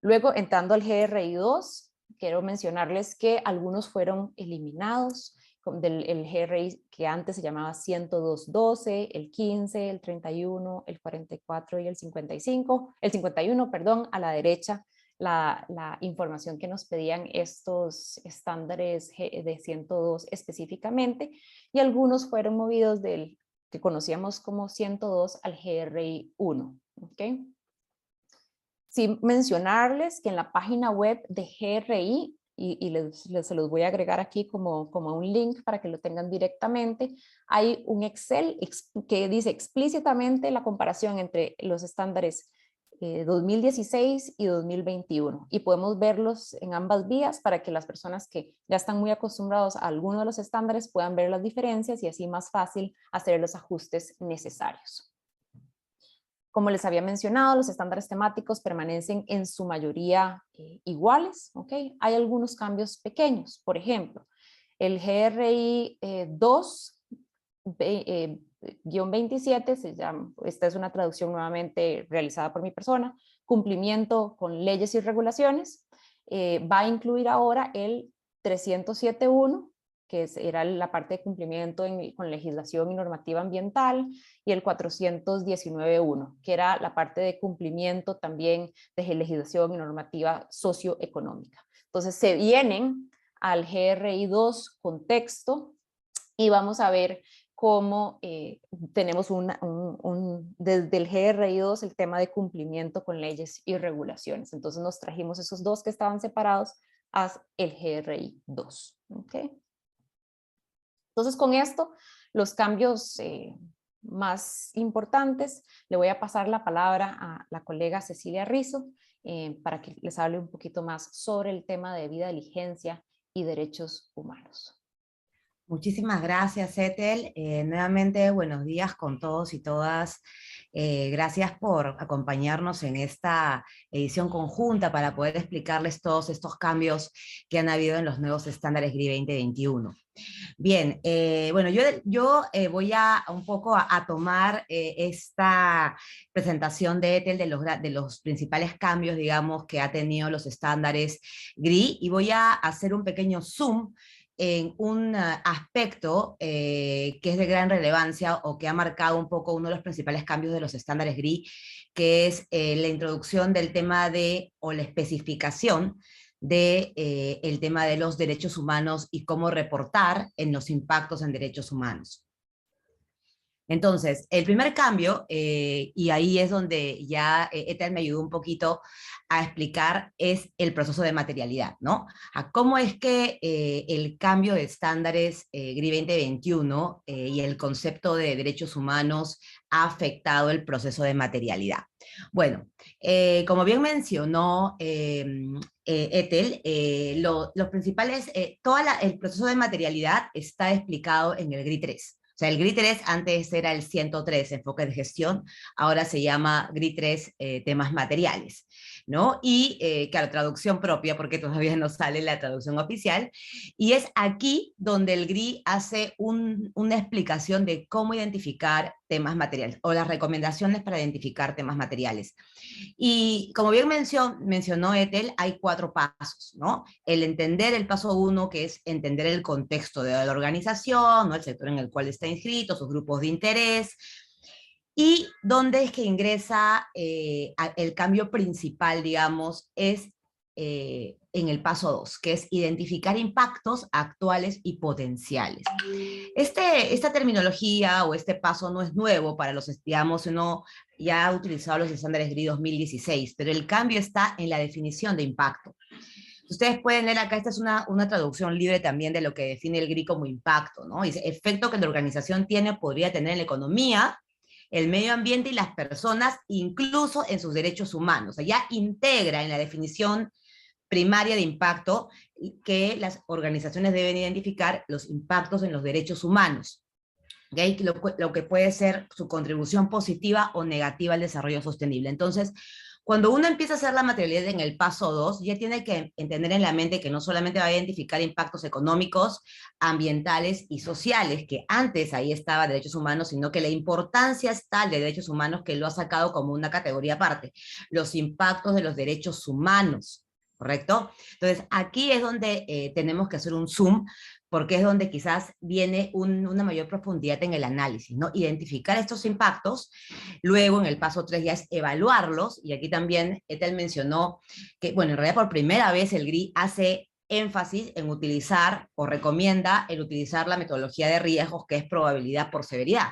Luego, entrando al GRI 2, quiero mencionarles que algunos fueron eliminados del GRI que antes se llamaba 102.12, el 15, el 31, el 44 y el 55, el 51, perdón, a la derecha, la información que nos pedían estos estándares de 102 específicamente, y algunos fueron movidos del que conocíamos como 102 al GRI 1. ¿Okay? Sí, mencionarles que en la página web de GRI, y se los voy a agregar aquí como un link para que lo tengan directamente, hay un Excel que dice explícitamente la comparación entre los estándares 2016 y 2021, y podemos verlos en ambas vías para que las personas que ya están muy acostumbrados a alguno de los estándares puedan ver las diferencias y así más fácil hacer los ajustes necesarios. Como les había mencionado, los estándares temáticos permanecen en su mayoría iguales, ¿ok? Hay algunos cambios pequeños. Por ejemplo, el GRI 2-27, se llama, esta es una traducción nuevamente realizada por mi persona, cumplimiento con leyes y regulaciones, va a incluir ahora el 307.1, que era la parte de cumplimiento con legislación y normativa ambiental, y el 419.1, que era la parte de cumplimiento también de legislación y normativa socioeconómica. Entonces se vienen al GRI 2 con texto, y vamos a ver cómo tenemos desde el GRI 2 el tema de cumplimiento con leyes y regulaciones. Entonces nos trajimos esos dos que estaban separados a el GRI 2. ¿Okay? Entonces, con esto, los cambios más importantes, le voy a pasar la palabra a la colega Cecilia Rizo para que les hable un poquito más sobre el tema de debida diligencia y derechos humanos. Muchísimas gracias, Ethel. Nuevamente, buenos días con todos y todas. Gracias por acompañarnos en esta edición conjunta para poder explicarles todos estos cambios que han habido en los nuevos estándares GRI 2021. Bien, bueno, yo voy a un poco a tomar esta presentación de Ethel de los principales cambios, digamos, que ha tenido los estándares GRI, y voy a hacer un pequeño zoom en un aspecto que es de gran relevancia o que ha marcado un poco uno de los principales cambios de los estándares GRI, que es la introducción del tema de, o la especificación de el tema de los derechos humanos y cómo reportar en los impactos en derechos humanos. Entonces, el primer cambio, y ahí es donde ya Ethel me ayudó un poquito a explicar, es el proceso de materialidad, ¿no? A cómo es que el cambio de estándares GRI 2021 y el concepto de derechos humanos ha afectado el proceso de materialidad. Bueno, como bien mencionó Ethel, los principales, el proceso de materialidad está explicado en el GRI 3. O sea, el GRI 3 antes era el 103, enfoque de gestión, ahora se llama GRI 3, temas materiales. ¿no? Y, claro, traducción propia, porque todavía no sale la traducción oficial, y es aquí donde el GRI hace una explicación de cómo identificar temas materiales, o las recomendaciones para identificar temas materiales. Y como bien mencionó Ethel, hay 4 pasos, ¿no? El entender el paso 1, que es entender el contexto de la organización, ¿no? El sector en el cual está inscrito, sus grupos de interés, y dónde es que ingresa el cambio principal, digamos, es en el paso 2, que es identificar impactos actuales y potenciales. Esta terminología o este paso no es nuevo para los, digamos, uno ya ha utilizado los estándares GRI 2016, pero el cambio está en la definición de impacto. Ustedes pueden leer acá, esta es una traducción libre también de lo que define el GRI como impacto, ¿no? Dice, efecto que la organización tiene, podría tener en la economía, el medio ambiente y las personas, incluso en sus derechos humanos. O sea, ya integra en la definición primaria de impacto que las organizaciones deben identificar los impactos en los derechos humanos, ¿okay? Lo que puede ser su contribución positiva o negativa al desarrollo sostenible. Entonces, cuando uno empieza a hacer la materialidad en el paso 2, ya tiene que entender en la mente que no solamente va a identificar impactos económicos, ambientales y sociales, que antes ahí estaba derechos humanos, sino que la importancia es tal de derechos humanos que lo ha sacado como una categoría aparte. Los impactos de los derechos humanos, ¿correcto? Entonces, aquí es donde tenemos que hacer un zoom, porque es donde quizás viene una mayor profundidad en el análisis, ¿no? Identificar estos impactos, luego en el paso 3 ya es evaluarlos, y aquí también Ethel mencionó que, bueno, en realidad por primera vez el GRI hace énfasis en utilizar, o recomienda el utilizar la metodología de riesgos, que es probabilidad por severidad,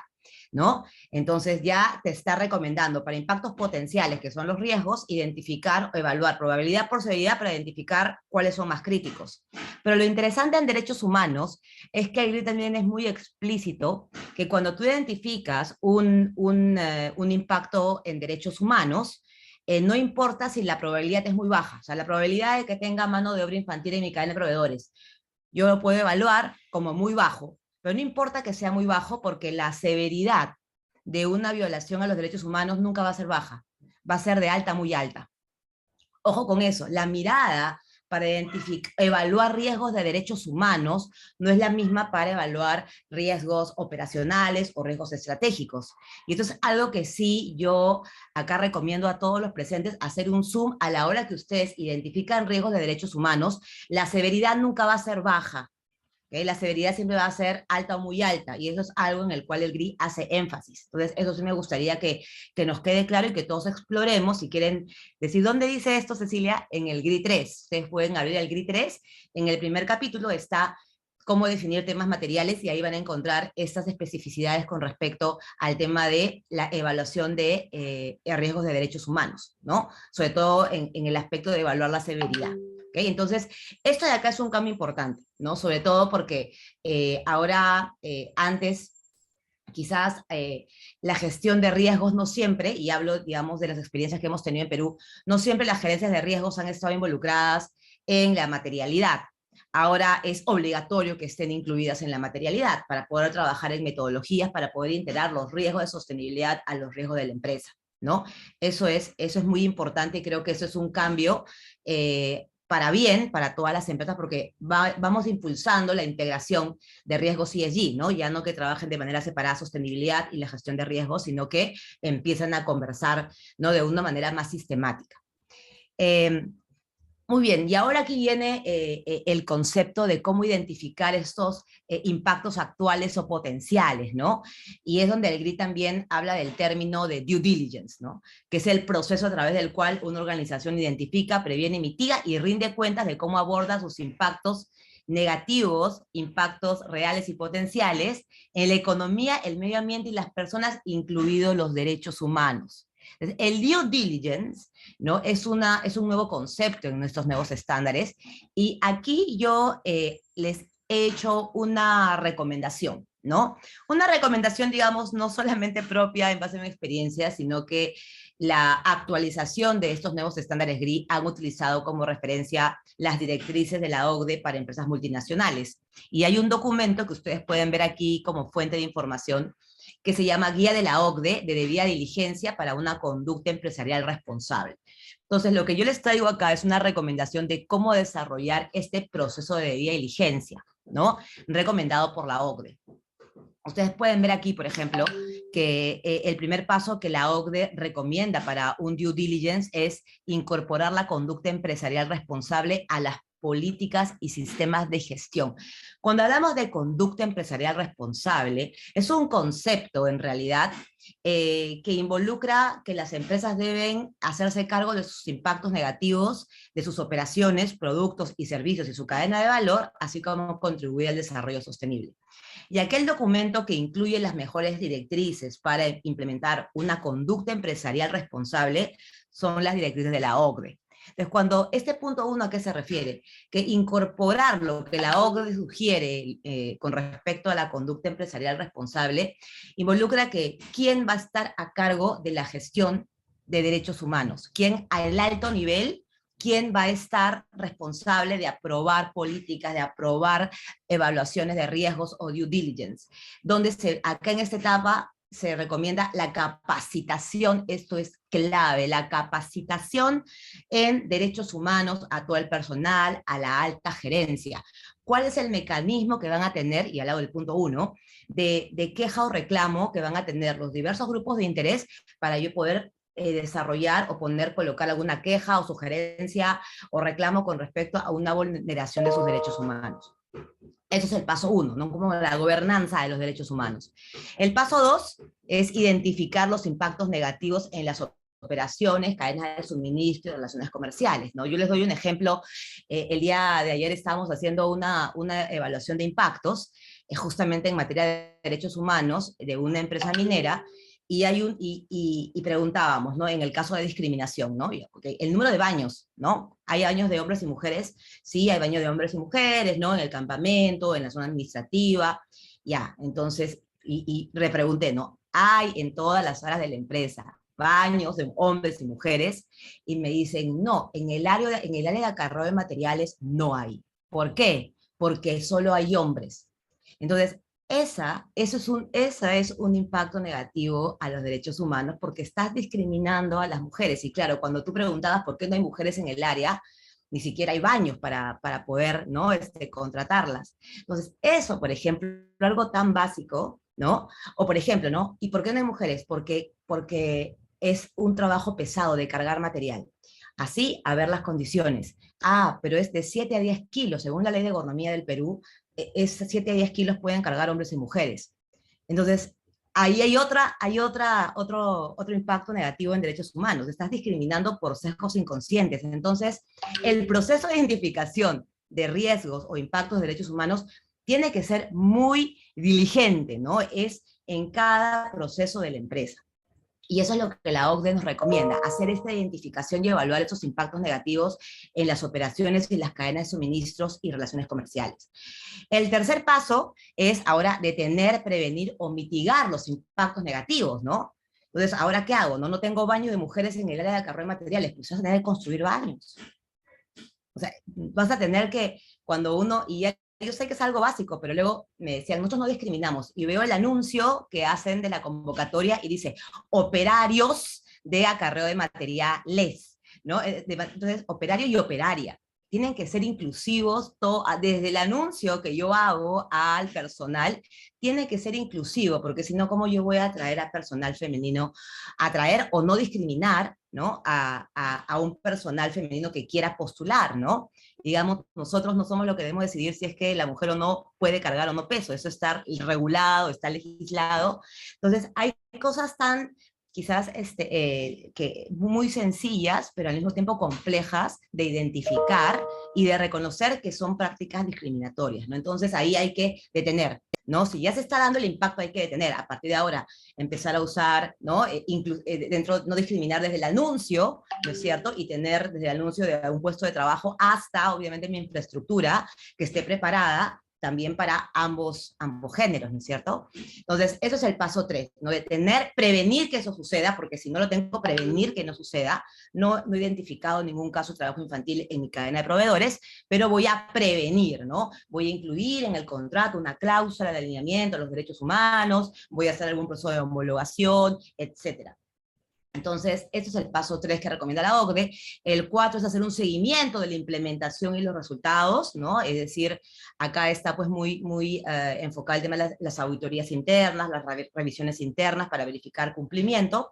¿no? Entonces ya te está recomendando para impactos potenciales, que son los riesgos, identificar o evaluar probabilidad por severidad para identificar cuáles son más críticos. Pero lo interesante en derechos humanos es que el GRI también es muy explícito, que cuando tú identificas un impacto en derechos humanos, no importa si la probabilidad es muy baja, o sea, la probabilidad de que tenga mano de obra infantil en mi cadena de proveedores, yo lo puedo evaluar como muy bajo, pero no importa que sea muy bajo, porque la severidad de una violación a los derechos humanos nunca va a ser baja, va a ser de alta a muy alta. Ojo con eso, la mirada para evaluar riesgos de derechos humanos no es la misma para evaluar riesgos operacionales o riesgos estratégicos. Y esto es algo que sí yo acá recomiendo a todos los presentes hacer un zoom a la hora que ustedes identifican riesgos de derechos humanos. La severidad nunca va a ser baja, ¿okay? La severidad siempre va a ser alta o muy alta, y eso es algo en el cual el GRI hace énfasis. Entonces, eso sí me gustaría que nos quede claro y que todos exploremos. Si quieren decir dónde dice esto, Cecilia, en el GRI 3. Ustedes pueden abrir el GRI 3. En el primer capítulo está cómo definir temas materiales, y ahí van a encontrar estas especificidades con respecto al tema de la evaluación de riesgos de derechos humanos, ¿no? Sobre todo en el aspecto de evaluar la severidad. ¿Okay? Entonces, esto de acá es un cambio importante, ¿no? Sobre todo porque ahora, antes, quizás la gestión de riesgos no siempre, y hablo, digamos, de las experiencias que hemos tenido en Perú, no siempre las gerencias de riesgos han estado involucradas en la materialidad. Ahora es obligatorio que estén incluidas en la materialidad para poder trabajar en metodologías, para poder integrar los riesgos de sostenibilidad a los riesgos de la empresa, ¿no? Eso es muy importante, y creo que eso es un cambio para bien, para todas las empresas, porque vamos impulsando la integración de riesgos ESG, ¿no? Ya no que trabajen de manera separada sostenibilidad y la gestión de riesgos, sino que empiezan a conversar, ¿no? De una manera más sistemática. Muy bien, y ahora aquí viene el concepto de cómo identificar estos impactos actuales o potenciales, ¿no? Y es donde el GRI también habla del término de due diligence, ¿no? Que es el proceso a través del cual una organización identifica, previene, mitiga y rinde cuentas de cómo aborda sus impactos negativos, impactos reales y potenciales en la economía, el medio ambiente y las personas, incluidos los derechos humanos. El due diligence, ¿no? es un nuevo concepto en nuestros nuevos estándares, y aquí yo les he hecho una recomendación, ¿no? Una recomendación, digamos, no solamente propia en base a mi experiencia, sino que la actualización de estos nuevos estándares GRI han utilizado como referencia las directrices de la OCDE para empresas multinacionales. Y hay un documento que ustedes pueden ver aquí como fuente de información, que se llama Guía de la OCDE de debida diligencia para una conducta empresarial responsable. Entonces, lo que yo les traigo acá es una recomendación de cómo desarrollar este proceso de debida diligencia, ¿no? Recomendado por la OCDE. Ustedes pueden ver aquí, por ejemplo, que el primer paso que la OCDE recomienda para un due diligence es incorporar la conducta empresarial responsable a las políticas y sistemas de gestión. Cuando hablamos de conducta empresarial responsable, es un concepto en realidad que involucra que las empresas deben hacerse cargo de sus impactos negativos, de sus operaciones, productos y servicios y su cadena de valor, así como contribuir al desarrollo sostenible. Y aquel documento que incluye las mejores directrices para implementar una conducta empresarial responsable son las directrices de la OCDE. Entonces, cuando este punto 1, ¿a qué se refiere? Que incorporar lo que la OCDE sugiere con respecto a la conducta empresarial responsable involucra que quién va a estar a cargo de la gestión de derechos humanos, quién al alto nivel, quién va a estar responsable de aprobar políticas, de aprobar evaluaciones de riesgos o due diligence, donde acá en esta etapa se recomienda la capacitación, esto es clave, la capacitación en derechos humanos a todo el personal, a la alta gerencia. ¿Cuál es el mecanismo que van a tener, y al lado del punto 1, de queja o reclamo que van a tener los diversos grupos de interés para yo poder desarrollar o colocar alguna queja o sugerencia o reclamo con respecto a una vulneración de sus derechos humanos? Eso es el paso 1, ¿no? Como la gobernanza de los derechos humanos. El paso 2 es identificar los impactos negativos en las operaciones, cadenas de suministro y relaciones comerciales, ¿no? Yo les doy un ejemplo. El día de ayer estábamos haciendo una evaluación de impactos, justamente en materia de derechos humanos, de una empresa minera, y preguntábamos, ¿no? En el caso de discriminación, ¿no? Okay, el número de baños, ¿no? Hay baños de hombres y mujeres, sí, hay baños de hombres y mujeres, ¿no? En el campamento, en la zona administrativa, ya, entonces, y repregunté, ¿no? Hay en todas las áreas de la empresa baños de hombres y mujeres, y me dicen, no, en el área de acarreo de materiales no hay. ¿Por qué? Porque solo hay hombres. Entonces, esa es un impacto negativo a los derechos humanos porque estás discriminando a las mujeres. Y claro, cuando tú preguntabas por qué no hay mujeres en el área, ni siquiera hay baños para poder, ¿no? Contratarlas. Entonces, eso, por ejemplo, algo tan básico, ¿no? O por ejemplo, ¿no? ¿Y por qué no hay mujeres? Porque es un trabajo pesado de cargar material. Así, a ver las condiciones. Ah, pero es de 7 a 10 kilos, según la ley de agronomía del Perú, es 7 a 10 kilos pueden cargar hombres y mujeres. Entonces, ahí hay otro impacto negativo en derechos humanos. Estás discriminando por sesgos inconscientes. Entonces, el proceso de identificación de riesgos o impactos de derechos humanos tiene que ser muy diligente, ¿no? Es en cada proceso de la empresa. Y eso es lo que la OCDE nos recomienda, hacer esta identificación y evaluar esos impactos negativos en las operaciones y las cadenas de suministros y relaciones comerciales. El tercer paso es ahora detener, prevenir o mitigar los impactos negativos, ¿no? Entonces, ¿ahora qué hago? No tengo baño de mujeres en el área de acarreo de materiales, pues vas a tener que construir baños. O sea, vas a tener que, cuando uno, y ya yo sé que es algo básico, pero luego me decían, nosotros no discriminamos, y veo el anuncio que hacen de la convocatoria y dice, operarios de acarreo de materiales, ¿no? Entonces, operario y operaria, tienen que ser inclusivos, desde el anuncio que yo hago al personal, tiene que ser inclusivo, porque si no, ¿cómo yo voy a atraer a personal femenino, atraer o no discriminar, ¿no? a un personal femenino que quiera postular, ¿no? Digamos, nosotros no somos los que debemos decidir si es que la mujer o no puede cargar o no peso, eso está regulado, está legislado. Entonces, hay cosas tan, quizás, que muy sencillas, pero al mismo tiempo complejas de identificar y de reconocer que son prácticas discriminatorias, ¿no? Entonces, ahí hay que detener, ¿no? Si ya se está dando el impacto, hay que detener. A partir de ahora, empezar a usar, ¿no? No discriminar desde el anuncio, ¿no es cierto? Y tener desde el anuncio de un puesto de trabajo hasta, obviamente, mi infraestructura que esté preparada también para ambos géneros, ¿no es cierto? Entonces, eso es el paso 3, ¿no? De prevenir que eso suceda, porque si no lo tengo, prevenir que no suceda. No he identificado ningún caso de trabajo infantil en mi cadena de proveedores, pero voy a prevenir, ¿no? Voy a incluir en el contrato una cláusula de alineamiento a los derechos humanos, voy a hacer algún proceso de homologación, etcétera. Entonces, este es el paso 3 que recomienda la OCDE. El 4 es hacer un seguimiento de la implementación y los resultados, ¿no? Es decir, acá está pues muy enfocado el tema de las auditorías internas, las revisiones internas para verificar cumplimiento.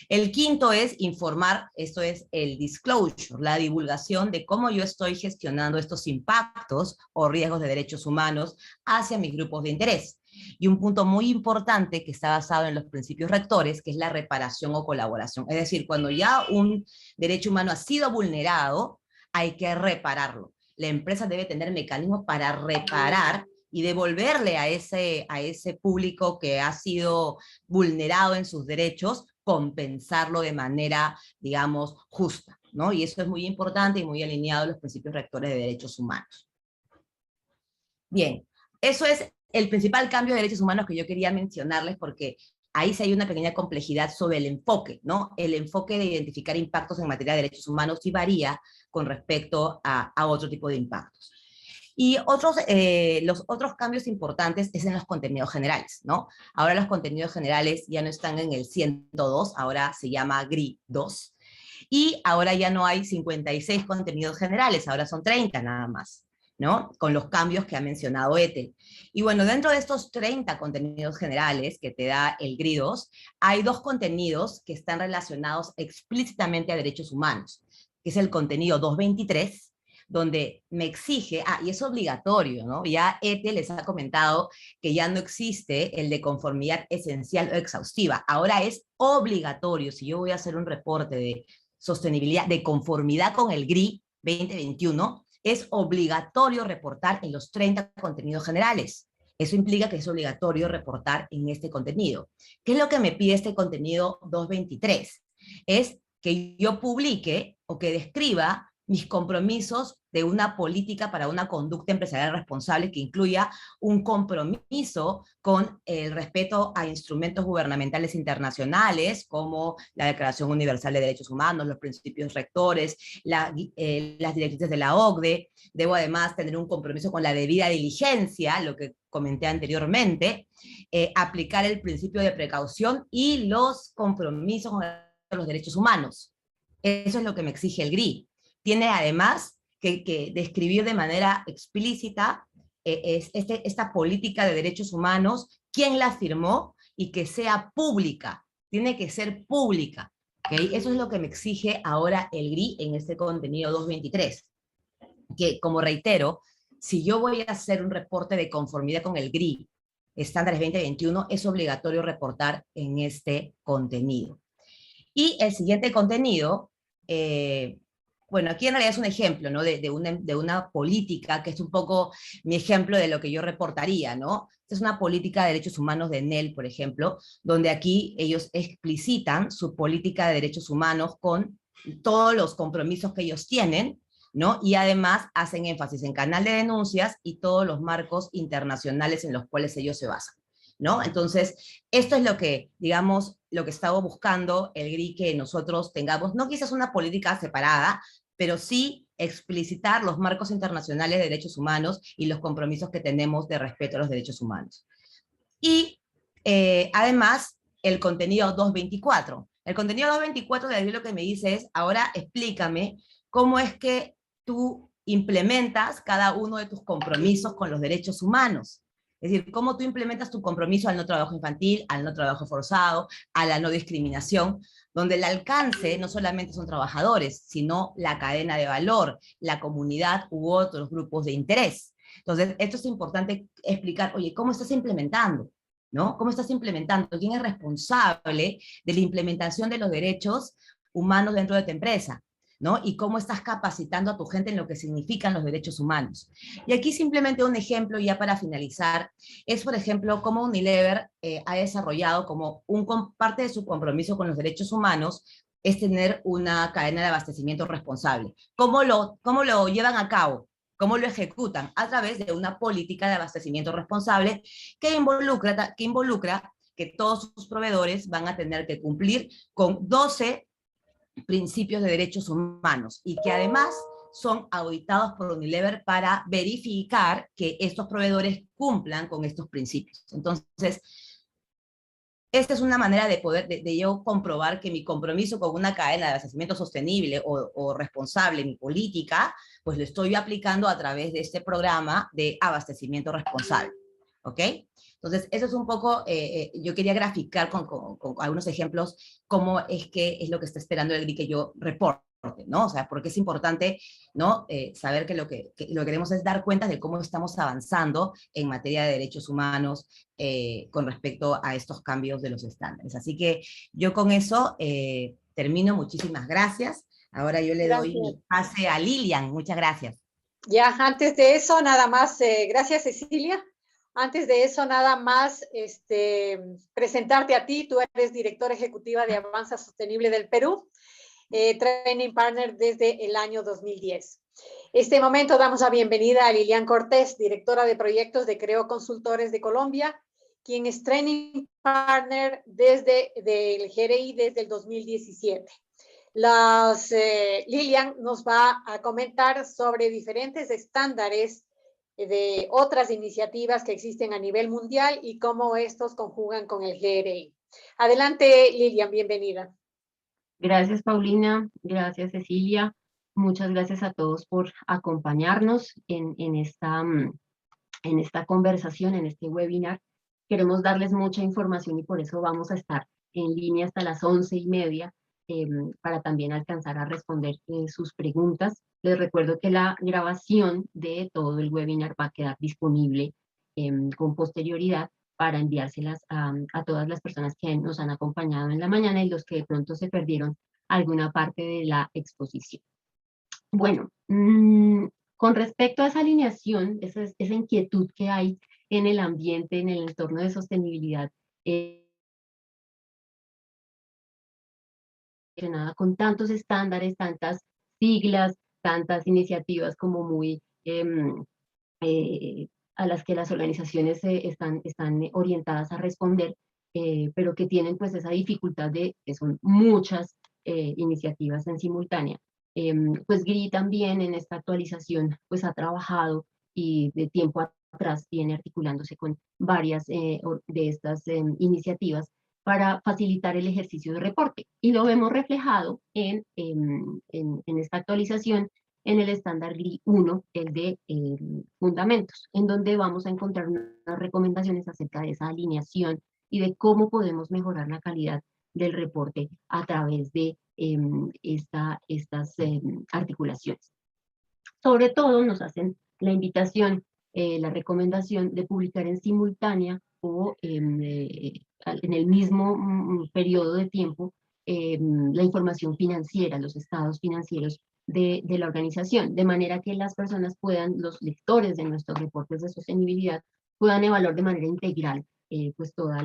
El 5 es informar, esto es el disclosure, la divulgación de cómo yo estoy gestionando estos impactos o riesgos de derechos humanos hacia mis grupos de interés. Y un punto muy importante que está basado en los principios rectores, que es la reparación o colaboración. Es decir, cuando ya un derecho humano ha sido vulnerado, hay que repararlo. La empresa debe tener mecanismos para reparar y devolverle a ese público que ha sido vulnerado en sus derechos, compensarlo de manera, digamos, justa, ¿no? Y eso es muy importante y muy alineado a los principios rectores de derechos humanos. Bien, eso es el principal cambio de derechos humanos que yo quería mencionarles, porque ahí sí hay una pequeña complejidad sobre el enfoque, ¿no? El enfoque de identificar impactos en materia de derechos humanos sí varía con respecto a otro tipo de impactos. Y los otros cambios importantes es en los contenidos generales, ¿no? Ahora los contenidos generales ya no están en el 102, ahora se llama GRI 2, y ahora ya no hay 56 contenidos generales, ahora son 30 nada más, ¿no? Con los cambios que ha mencionado Ethel. Y bueno, dentro de estos 30 contenidos generales que te da el GRI 2, hay 2 contenidos que están relacionados explícitamente a derechos humanos, que es el contenido 223, donde me exige, y es obligatorio, ¿no? Ya Ethel les ha comentado que ya no existe el de conformidad esencial o exhaustiva, ahora es obligatorio. Si yo voy a hacer un reporte de sostenibilidad, de conformidad con el GRI 2021, es obligatorio reportar en los 30 contenidos generales. Eso implica que es obligatorio reportar en este contenido. ¿Qué es lo que me pide este contenido 223? Es que yo publique o que describa mis compromisos de una política para una conducta empresarial responsable que incluya un compromiso con el respeto a instrumentos gubernamentales internacionales, como la Declaración Universal de Derechos Humanos, los principios rectores, las directrices de la OCDE. Debo además tener un compromiso con la debida diligencia, lo que comenté anteriormente, aplicar el principio de precaución y los compromisos con los derechos humanos. Eso es lo que me exige el GRI. Tiene además que describir de manera explícita esta política de derechos humanos, quién la firmó y que sea pública. Tiene que ser pública. ¿Okay? Eso es lo que me exige ahora el GRI en este contenido 223. Que, como reitero, si yo voy a hacer un reporte de conformidad con el GRI, estándares 2021, es obligatorio reportar en este contenido. Y el siguiente contenido... bueno, aquí en realidad es un ejemplo, ¿no? de una política que es un poco mi ejemplo de lo que yo reportaría, ¿no? Esta es una política de derechos humanos de ENEL, por ejemplo, donde aquí ellos explicitan su política de derechos humanos con todos los compromisos que ellos tienen, ¿no? Y además hacen énfasis en canal de denuncias y todos los marcos internacionales en los cuales ellos se basan, ¿no? Entonces, esto es lo que, digamos, lo que estaba buscando el GRI, que nosotros tengamos, no quizás una política separada, pero sí explicitar los marcos internacionales de derechos humanos y los compromisos que tenemos de respeto a los derechos humanos. Y además, el contenido 224. El contenido 224 de lo que me dice es, ahora explícame cómo es que tú implementas cada uno de tus compromisos con los derechos humanos. Es decir, cómo tú implementas tu compromiso al no trabajo infantil, al no trabajo forzado, a la no discriminación, donde el alcance no solamente son trabajadores, sino la cadena de valor, la comunidad u otros grupos de interés. Entonces, esto es importante explicar, oye, ¿cómo estás implementando? ¿No? ¿Cómo estás implementando? ¿Quién es responsable de la implementación de los derechos humanos dentro de tu empresa? ¿No? Y cómo estás capacitando a tu gente en lo que significan los derechos humanos. Y aquí simplemente un ejemplo ya para finalizar, es por ejemplo cómo Unilever ha desarrollado como parte de su compromiso con los derechos humanos es tener una cadena de abastecimiento responsable. ¿Cómo lo llevan a cabo? ¿Cómo lo ejecutan? A través de una política de abastecimiento responsable que involucra que todos sus proveedores van a tener que cumplir con 12 principios de derechos humanos y que además son auditados por Unilever para verificar que estos proveedores cumplan con estos principios. Entonces, esta es una manera de poder, de yo comprobar que mi compromiso con una cadena de abastecimiento sostenible o responsable, mi política, pues lo estoy aplicando a través de este programa de abastecimiento responsable. ¿Ok? Entonces, eso es un poco, yo quería graficar con algunos ejemplos cómo es que es lo que está esperando el GRI que yo reporte, ¿no? O sea, porque es importante, ¿no? Saber que lo que queremos es dar cuenta de cómo estamos avanzando en materia de derechos humanos con respecto a estos cambios de los estándares. Así que yo con eso termino. Muchísimas gracias. Ahora yo le doy mi pase a Lilian. Muchas gracias. Ya, antes de eso, nada más, gracias Cecilia. Antes de eso, nada más presentarte a ti. Tú eres directora ejecutiva de Avanza Sostenible del Perú, Training Partner desde el año 2010. Este momento damos la bienvenida a Lilian Cortés, directora de proyectos de Creo Consultores de Colombia, quien es Training Partner desde el GRI desde el 2017. Lilian nos va a comentar sobre diferentes estándares de otras iniciativas que existen a nivel mundial y cómo estos conjugan con el GRI. Adelante, Lilian, bienvenida. Gracias, Paulina. Gracias, Cecilia. Muchas gracias a todos por acompañarnos en esta conversación, en este webinar. Queremos darles mucha información y por eso vamos a estar en línea hasta las 11:30 para también alcanzar a responder sus preguntas. Les recuerdo que la grabación de todo el webinar va a quedar disponible con posterioridad para enviárselas a todas las personas que nos han acompañado en la mañana y los que de pronto se perdieron alguna parte de la exposición. Bueno, con respecto a esa alineación, esa inquietud que hay en el ambiente, en el entorno de sostenibilidad, con tantos estándares, tantas siglas, tantas iniciativas como muy a las que las organizaciones están orientadas a responder, pero que tienen pues esa dificultad de que son muchas iniciativas en simultánea. Pues GRI también en esta actualización pues ha trabajado y de tiempo atrás viene articulándose con varias de estas iniciativas para facilitar el ejercicio de reporte. Y lo vemos reflejado en esta actualización en el estándar GRI 1, el de fundamentos, en donde vamos a encontrar unas recomendaciones acerca de esa alineación y de cómo podemos mejorar la calidad del reporte a través de estas articulaciones. Sobre todo nos hacen la invitación, la recomendación de publicar en simultánea o en el mismo periodo de tiempo la información financiera, los estados financieros de la organización, de manera que las personas puedan, los lectores de nuestros reportes de sostenibilidad, puedan evaluar de manera integral pues toda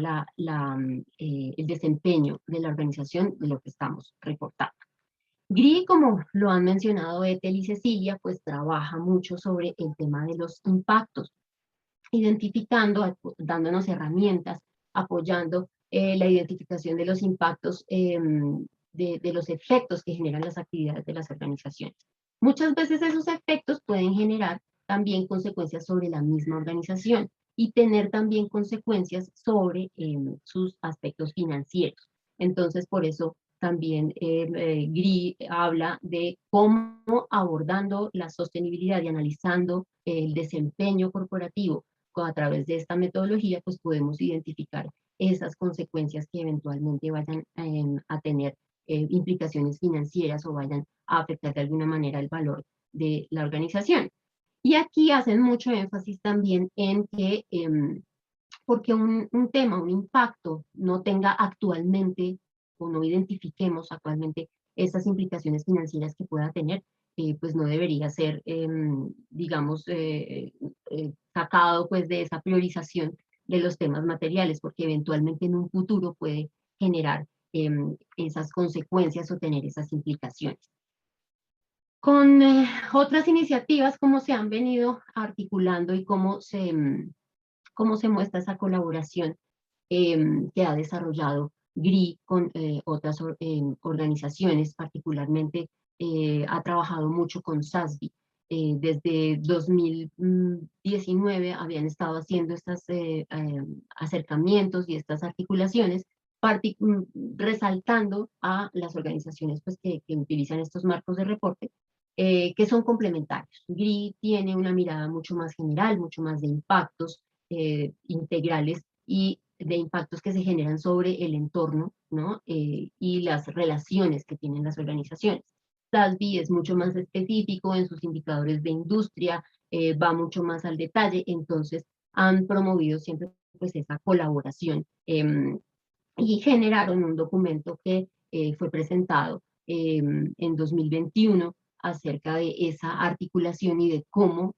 el desempeño de la organización de lo que estamos reportando. GRI, como lo han mencionado Ethel y Cecilia, pues trabaja mucho sobre el tema de los impactos, identificando, dándonos herramientas, apoyando la identificación de los impactos, de los efectos que generan las actividades de las organizaciones. Muchas veces esos efectos pueden generar también consecuencias sobre la misma organización y tener también consecuencias sobre sus aspectos financieros. Entonces, por eso también GRI habla de cómo abordando la sostenibilidad y analizando el desempeño corporativo a través de esta metodología, pues podemos identificar esas consecuencias que eventualmente vayan a tener implicaciones financieras o vayan a afectar de alguna manera el valor de la organización. Y aquí hacen mucho énfasis también en que porque un tema, un impacto no tenga actualmente o no identifiquemos actualmente esas implicaciones financieras que pueda tener, pues no debería ser, digamos, sacado pues de esa priorización de los temas materiales, porque eventualmente en un futuro puede generar esas consecuencias o tener esas implicaciones. Con otras iniciativas, cómo se han venido articulando y cómo se muestra esa colaboración que ha desarrollado GRI con otras organizaciones, particularmente ha trabajado mucho con SASB. Desde 2019 habían estado haciendo estos acercamientos y estas articulaciones, resaltando a las organizaciones pues, que utilizan estos marcos de reporte, que son complementarios. GRI tiene una mirada mucho más general, mucho más de impactos integrales y de impactos que se generan sobre el entorno, ¿no? Y las relaciones que tienen las organizaciones. SASB es mucho más específico en sus indicadores de industria, va mucho más al detalle, entonces han promovido siempre pues, esa colaboración y generaron un documento que fue presentado en 2021 acerca de esa articulación y de cómo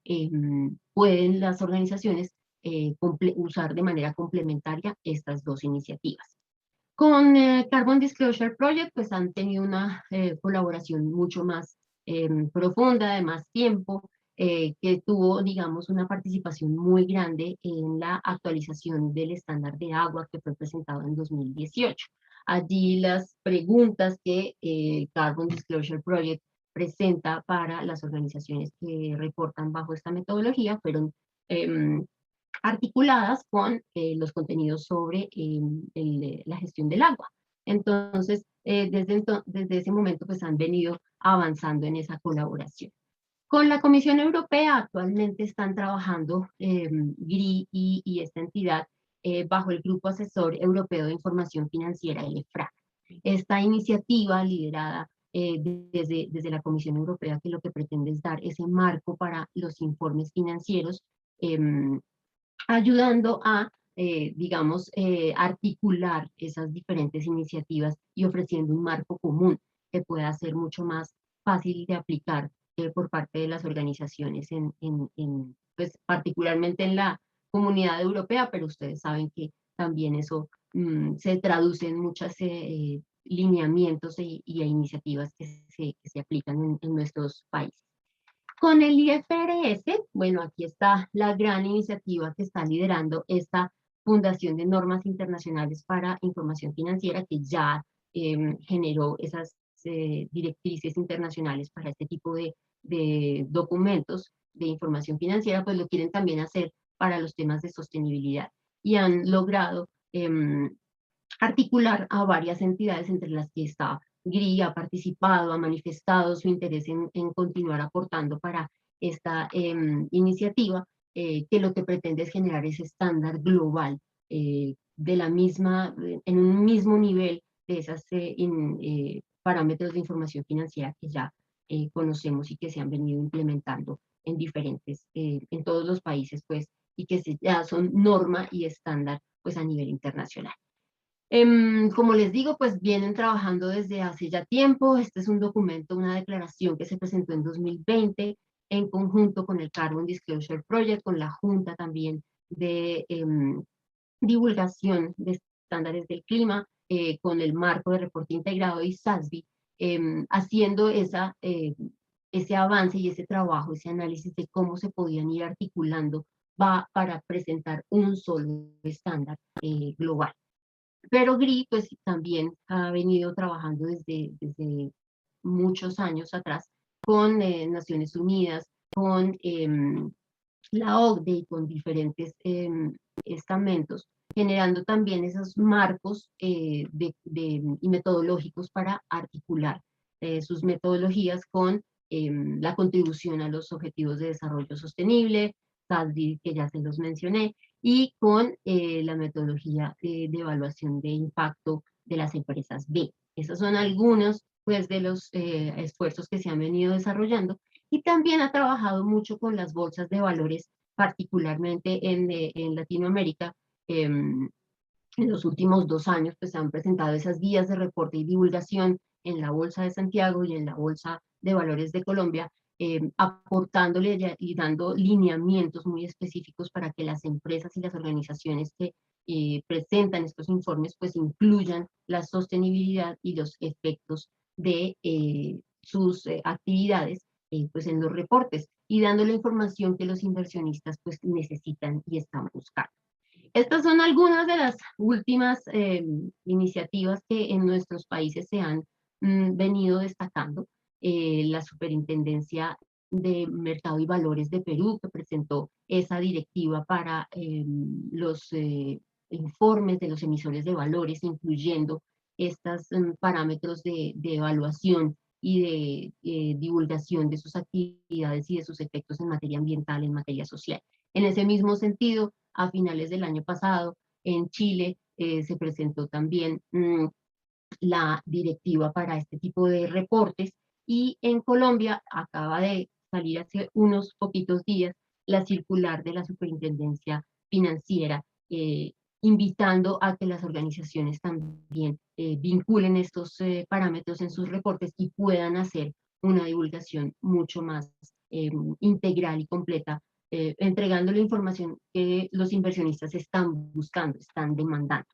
pueden las organizaciones usar de manera complementaria estas dos iniciativas. Con Carbon Disclosure Project, pues han tenido una colaboración mucho más profunda, de más tiempo, que tuvo, digamos, una participación muy grande en la actualización del estándar de agua que fue presentado en 2018. Allí las preguntas que Carbon Disclosure Project presenta para las organizaciones que reportan bajo esta metodología fueron articuladas con los contenidos sobre la gestión del agua. Entonces, desde ese momento, pues han venido avanzando en esa colaboración. Con la Comisión Europea actualmente están trabajando GRI y esta entidad bajo el Grupo Asesor Europeo de Información Financiera, el EFRAG. Esta iniciativa liderada desde la Comisión Europea, que lo que pretende es dar ese marco para los informes financieros, ayudando a, digamos, articular esas diferentes iniciativas y ofreciendo un marco común que pueda ser mucho más fácil de aplicar por parte de las organizaciones, pues, particularmente en la comunidad europea, pero ustedes saben que también eso se traduce en muchos lineamientos y iniciativas que se aplican en nuestros países. Con el IFRS, bueno, aquí está la gran iniciativa que está liderando esta Fundación de Normas Internacionales para Información Financiera, que ya generó esas directrices internacionales para este tipo de documentos de información financiera, pues lo quieren también hacer para los temas de sostenibilidad. Y han logrado articular a varias entidades, entre las que está GRI, ha participado, ha manifestado su interés en continuar aportando para esta iniciativa, que lo que pretende es generar ese estándar global de la misma, en un mismo nivel de esos parámetros de información financiera que ya conocemos y que se han venido implementando en en todos los países, pues, y que ya son norma y estándar, pues, a nivel internacional. Como les digo, pues vienen trabajando desde hace ya tiempo. Este es un documento, una declaración que se presentó en 2020 en conjunto con el Carbon Disclosure Project, con la Junta también de divulgación de estándares del clima, con el marco de reporte integrado y SASB, haciendo ese avance y ese trabajo, ese análisis de cómo se podían ir articulando para presentar un solo estándar global. Pero GRI pues también ha venido trabajando desde muchos años atrás con Naciones Unidas, con la OCDE y con diferentes estamentos, generando también esos marcos y metodológicos para articular sus metodologías con la contribución a los objetivos de desarrollo sostenible, SASB, que ya se los mencioné, y con la metodología de evaluación de impacto de las empresas B. Esos son algunos pues, de los esfuerzos que se han venido desarrollando, y también ha trabajado mucho con las bolsas de valores, particularmente en Latinoamérica. En los últimos 2 años pues, se han presentado esas guías de reporte y divulgación en la Bolsa de Santiago y en la Bolsa de Valores de Colombia, aportándole y dando lineamientos muy específicos para que las empresas y las organizaciones que presentan estos informes pues incluyan la sostenibilidad y los efectos de sus actividades pues en los reportes y dando la información que los inversionistas pues necesitan y están buscando. Estas son algunas de las últimas iniciativas que en nuestros países se han venido destacando. La Superintendencia de Mercado y Valores de Perú, que presentó esa directiva para los informes de los emisores de valores, incluyendo estos parámetros de evaluación y de divulgación de sus actividades y de sus efectos en materia ambiental, en materia social. En ese mismo sentido, a finales del año pasado, en Chile se presentó también la directiva para este tipo de reportes, y en Colombia acaba de salir hace unos poquitos días la circular de la Superintendencia Financiera, invitando a que las organizaciones también vinculen estos parámetros en sus reportes y puedan hacer una divulgación mucho más integral y completa, entregando la información que los inversionistas están buscando, están demandando.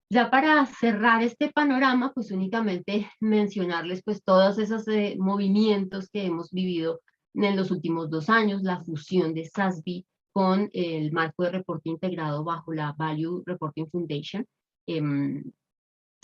Ya para cerrar este panorama, pues únicamente mencionarles pues todos esos movimientos que hemos vivido en los últimos 2 años, la fusión de SASB con el marco de reporte integrado bajo la Value Reporting Foundation.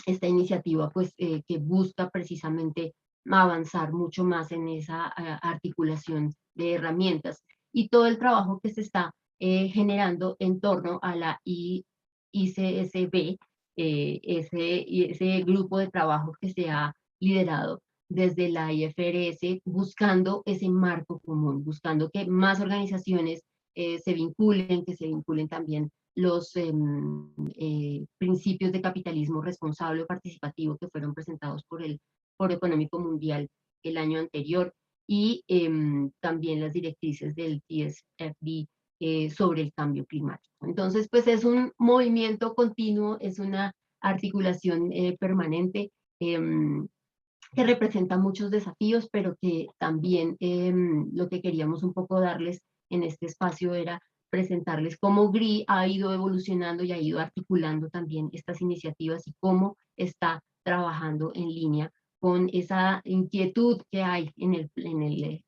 Esta iniciativa pues que busca precisamente avanzar mucho más en esa articulación de herramientas y todo el trabajo que se está generando en torno a la ICSB, ese grupo de trabajo que se ha liderado desde la IFRS, buscando ese marco común, buscando que más organizaciones se vinculen, que se vinculen también los principios de capitalismo responsable o participativo que fueron presentados por el Foro Económico Mundial el año anterior, y también las directrices del TSFD sobre el cambio climático. Entonces, pues es un movimiento continuo, es una articulación permanente que representa muchos desafíos, pero que también lo que queríamos un poco darles en este espacio era presentarles cómo GRI ha ido evolucionando y ha ido articulando también estas iniciativas y cómo está trabajando en línea con esa inquietud que hay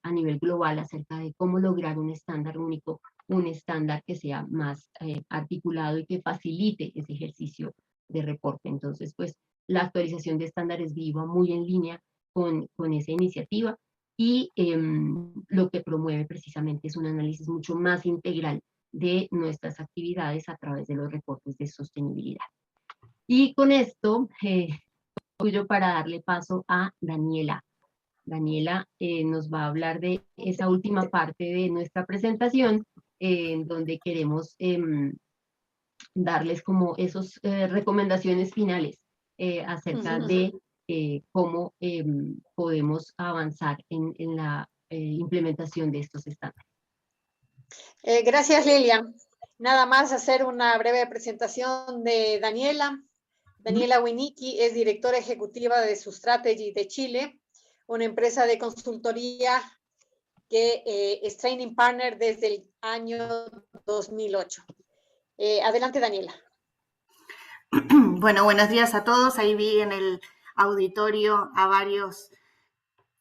a nivel global acerca de cómo lograr un estándar único, un estándar que sea más articulado y que facilite ese ejercicio de reporte. Entonces, pues, la actualización de estándares GRI va muy en línea con esa iniciativa, y lo que promueve precisamente es un análisis mucho más integral de nuestras actividades a través de los reportes de sostenibilidad. Y con esto, para darle paso a Daniela. Daniela nos va a hablar de esa última parte de nuestra presentación, en donde queremos darles como esas recomendaciones finales acerca de cómo podemos avanzar en la implementación de estos estándares. Gracias, Lilia. Nada más hacer una breve presentación de Daniela. Daniela Winicki es directora ejecutiva de Sustrategy de Chile, una empresa de consultoría que es Training Partner desde el año 2008. Adelante, Daniela. Bueno, buenos días a todos. Ahí vi en el auditorio a varios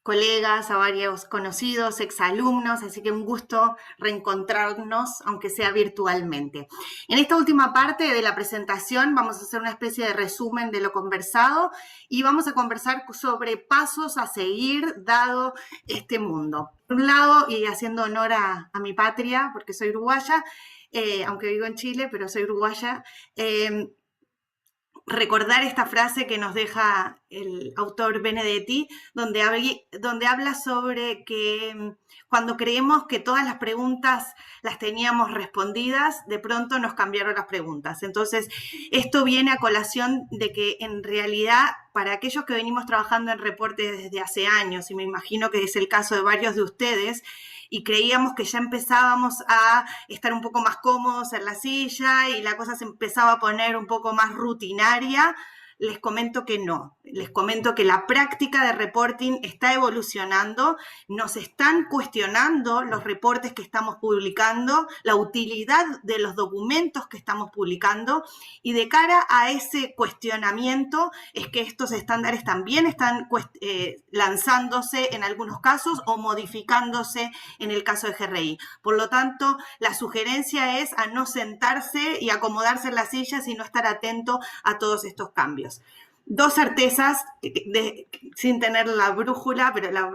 colegas, a varios conocidos, exalumnos, así que un gusto reencontrarnos, aunque sea virtualmente. En esta última parte de la presentación vamos a hacer una especie de resumen de lo conversado y vamos a conversar sobre pasos a seguir dado este mundo. Por un lado, y haciendo honor a mi patria, porque soy uruguaya, aunque vivo en Chile, pero soy uruguaya, recordar esta frase que nos deja el autor Benedetti, donde habla sobre que cuando creemos que todas las preguntas las teníamos respondidas, de pronto nos cambiaron las preguntas. Entonces, esto viene a colación de que en realidad, para aquellos que venimos trabajando en reportes desde hace años, y me imagino que es el caso de varios de ustedes, y creíamos que ya empezábamos a estar un poco más cómodos en la silla y la cosa se empezaba a poner un poco más rutinaria, Les comento que no. Les comento que la práctica de reporting está evolucionando, nos están cuestionando los reportes que estamos publicando, la utilidad de los documentos que estamos publicando, y de cara a ese cuestionamiento es que estos estándares también están lanzándose en algunos casos o modificándose en el caso de GRI. Por lo tanto, la sugerencia es a no sentarse y acomodarse en la silla, sino estar atento a todos estos cambios. Dos certezas, sin tener la brújula, pero la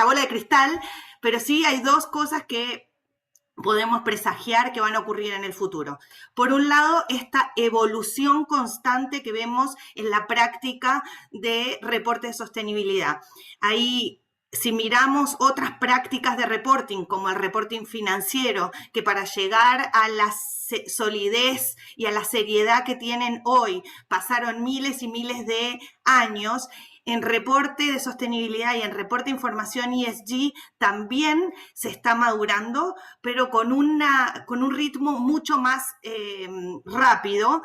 bola de cristal, pero sí hay dos cosas que podemos presagiar que van a ocurrir en el futuro. Por un lado, esta evolución constante que vemos en la práctica de reporte de sostenibilidad. Ahí, si miramos otras prácticas de reporting, como el reporting financiero, que para llegar a la solidez y a la seriedad que tienen hoy, pasaron miles y miles de años, en reporte de sostenibilidad y en reporte de información ESG también se está madurando, pero con un ritmo mucho más rápido,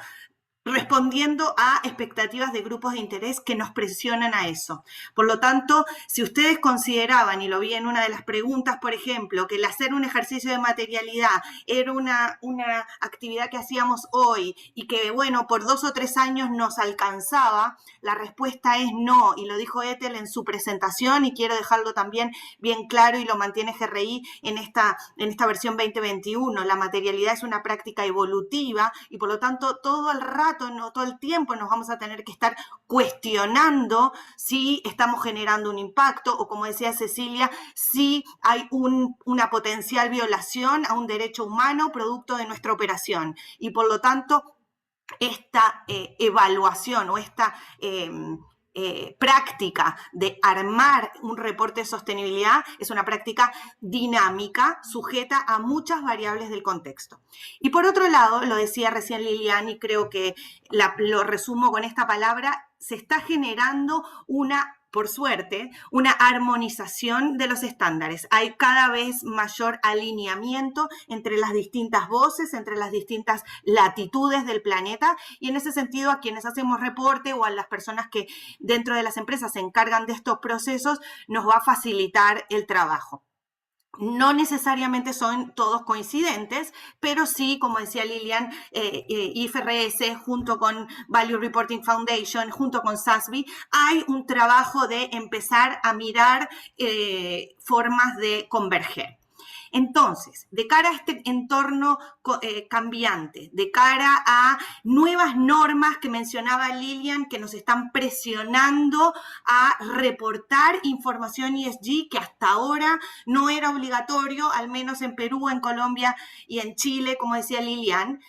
respondiendo a expectativas de grupos de interés que nos presionan a eso. Por lo tanto, si ustedes consideraban, y lo vi en una de las preguntas, por ejemplo, que el hacer un ejercicio de materialidad era una actividad que hacíamos hoy y que, bueno, por 2 o 3 años nos alcanzaba, la respuesta es no, y lo dijo Ethel en su presentación, y quiero dejarlo también bien claro, y lo mantiene GRI en esta versión 2021. La materialidad es una práctica evolutiva, y por lo tanto, todo el rato, no todo el tiempo nos vamos a tener que estar cuestionando si estamos generando un impacto o, como decía Cecilia, si hay una potencial violación a un derecho humano producto de nuestra operación. Y por lo tanto, esta evaluación o esta práctica de armar un reporte de sostenibilidad es una práctica dinámica, sujeta a muchas variables del contexto. Y por otro lado, lo decía recién Lilian, y creo que lo resumo con esta palabra, se está generando por suerte, una armonización de los estándares. Hay cada vez mayor alineamiento entre las distintas voces, entre las distintas latitudes del planeta, y en ese sentido a quienes hacemos reporte o a las personas que dentro de las empresas se encargan de estos procesos nos va a facilitar el trabajo. No necesariamente son todos coincidentes, pero sí, como decía Lilian, IFRS junto con Value Reporting Foundation, junto con SASB, hay un trabajo de empezar a mirar formas de converger. Entonces, de cara a este entorno cambiante, de cara a nuevas normas que mencionaba Lilian, que nos están presionando a reportar información ESG, que hasta ahora no era obligatorio, al menos en Perú, en Colombia y en Chile, como decía Lilian,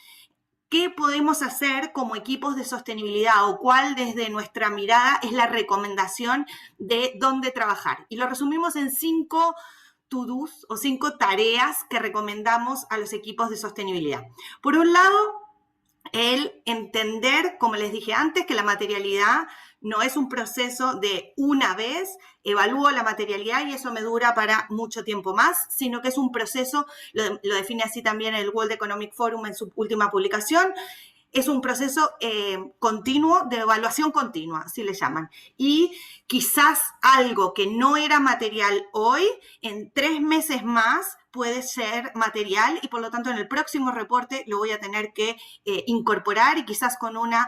¿qué podemos hacer como equipos de sostenibilidad o cuál desde nuestra mirada es la recomendación de dónde trabajar? Y lo resumimos en 5 to-dos o 5 tareas que recomendamos a los equipos de sostenibilidad. Por un lado, el entender, como les dije antes, que la materialidad no es un proceso de una vez, evalúo la materialidad y eso me dura para mucho tiempo más, sino que es un proceso, lo define así también el World Economic Forum en su última publicación, es un proceso continuo, de evaluación continua, así le llaman. Y quizás algo que no era material hoy, en 3 meses más puede ser material y por lo tanto en el próximo reporte lo voy a tener que incorporar y quizás con una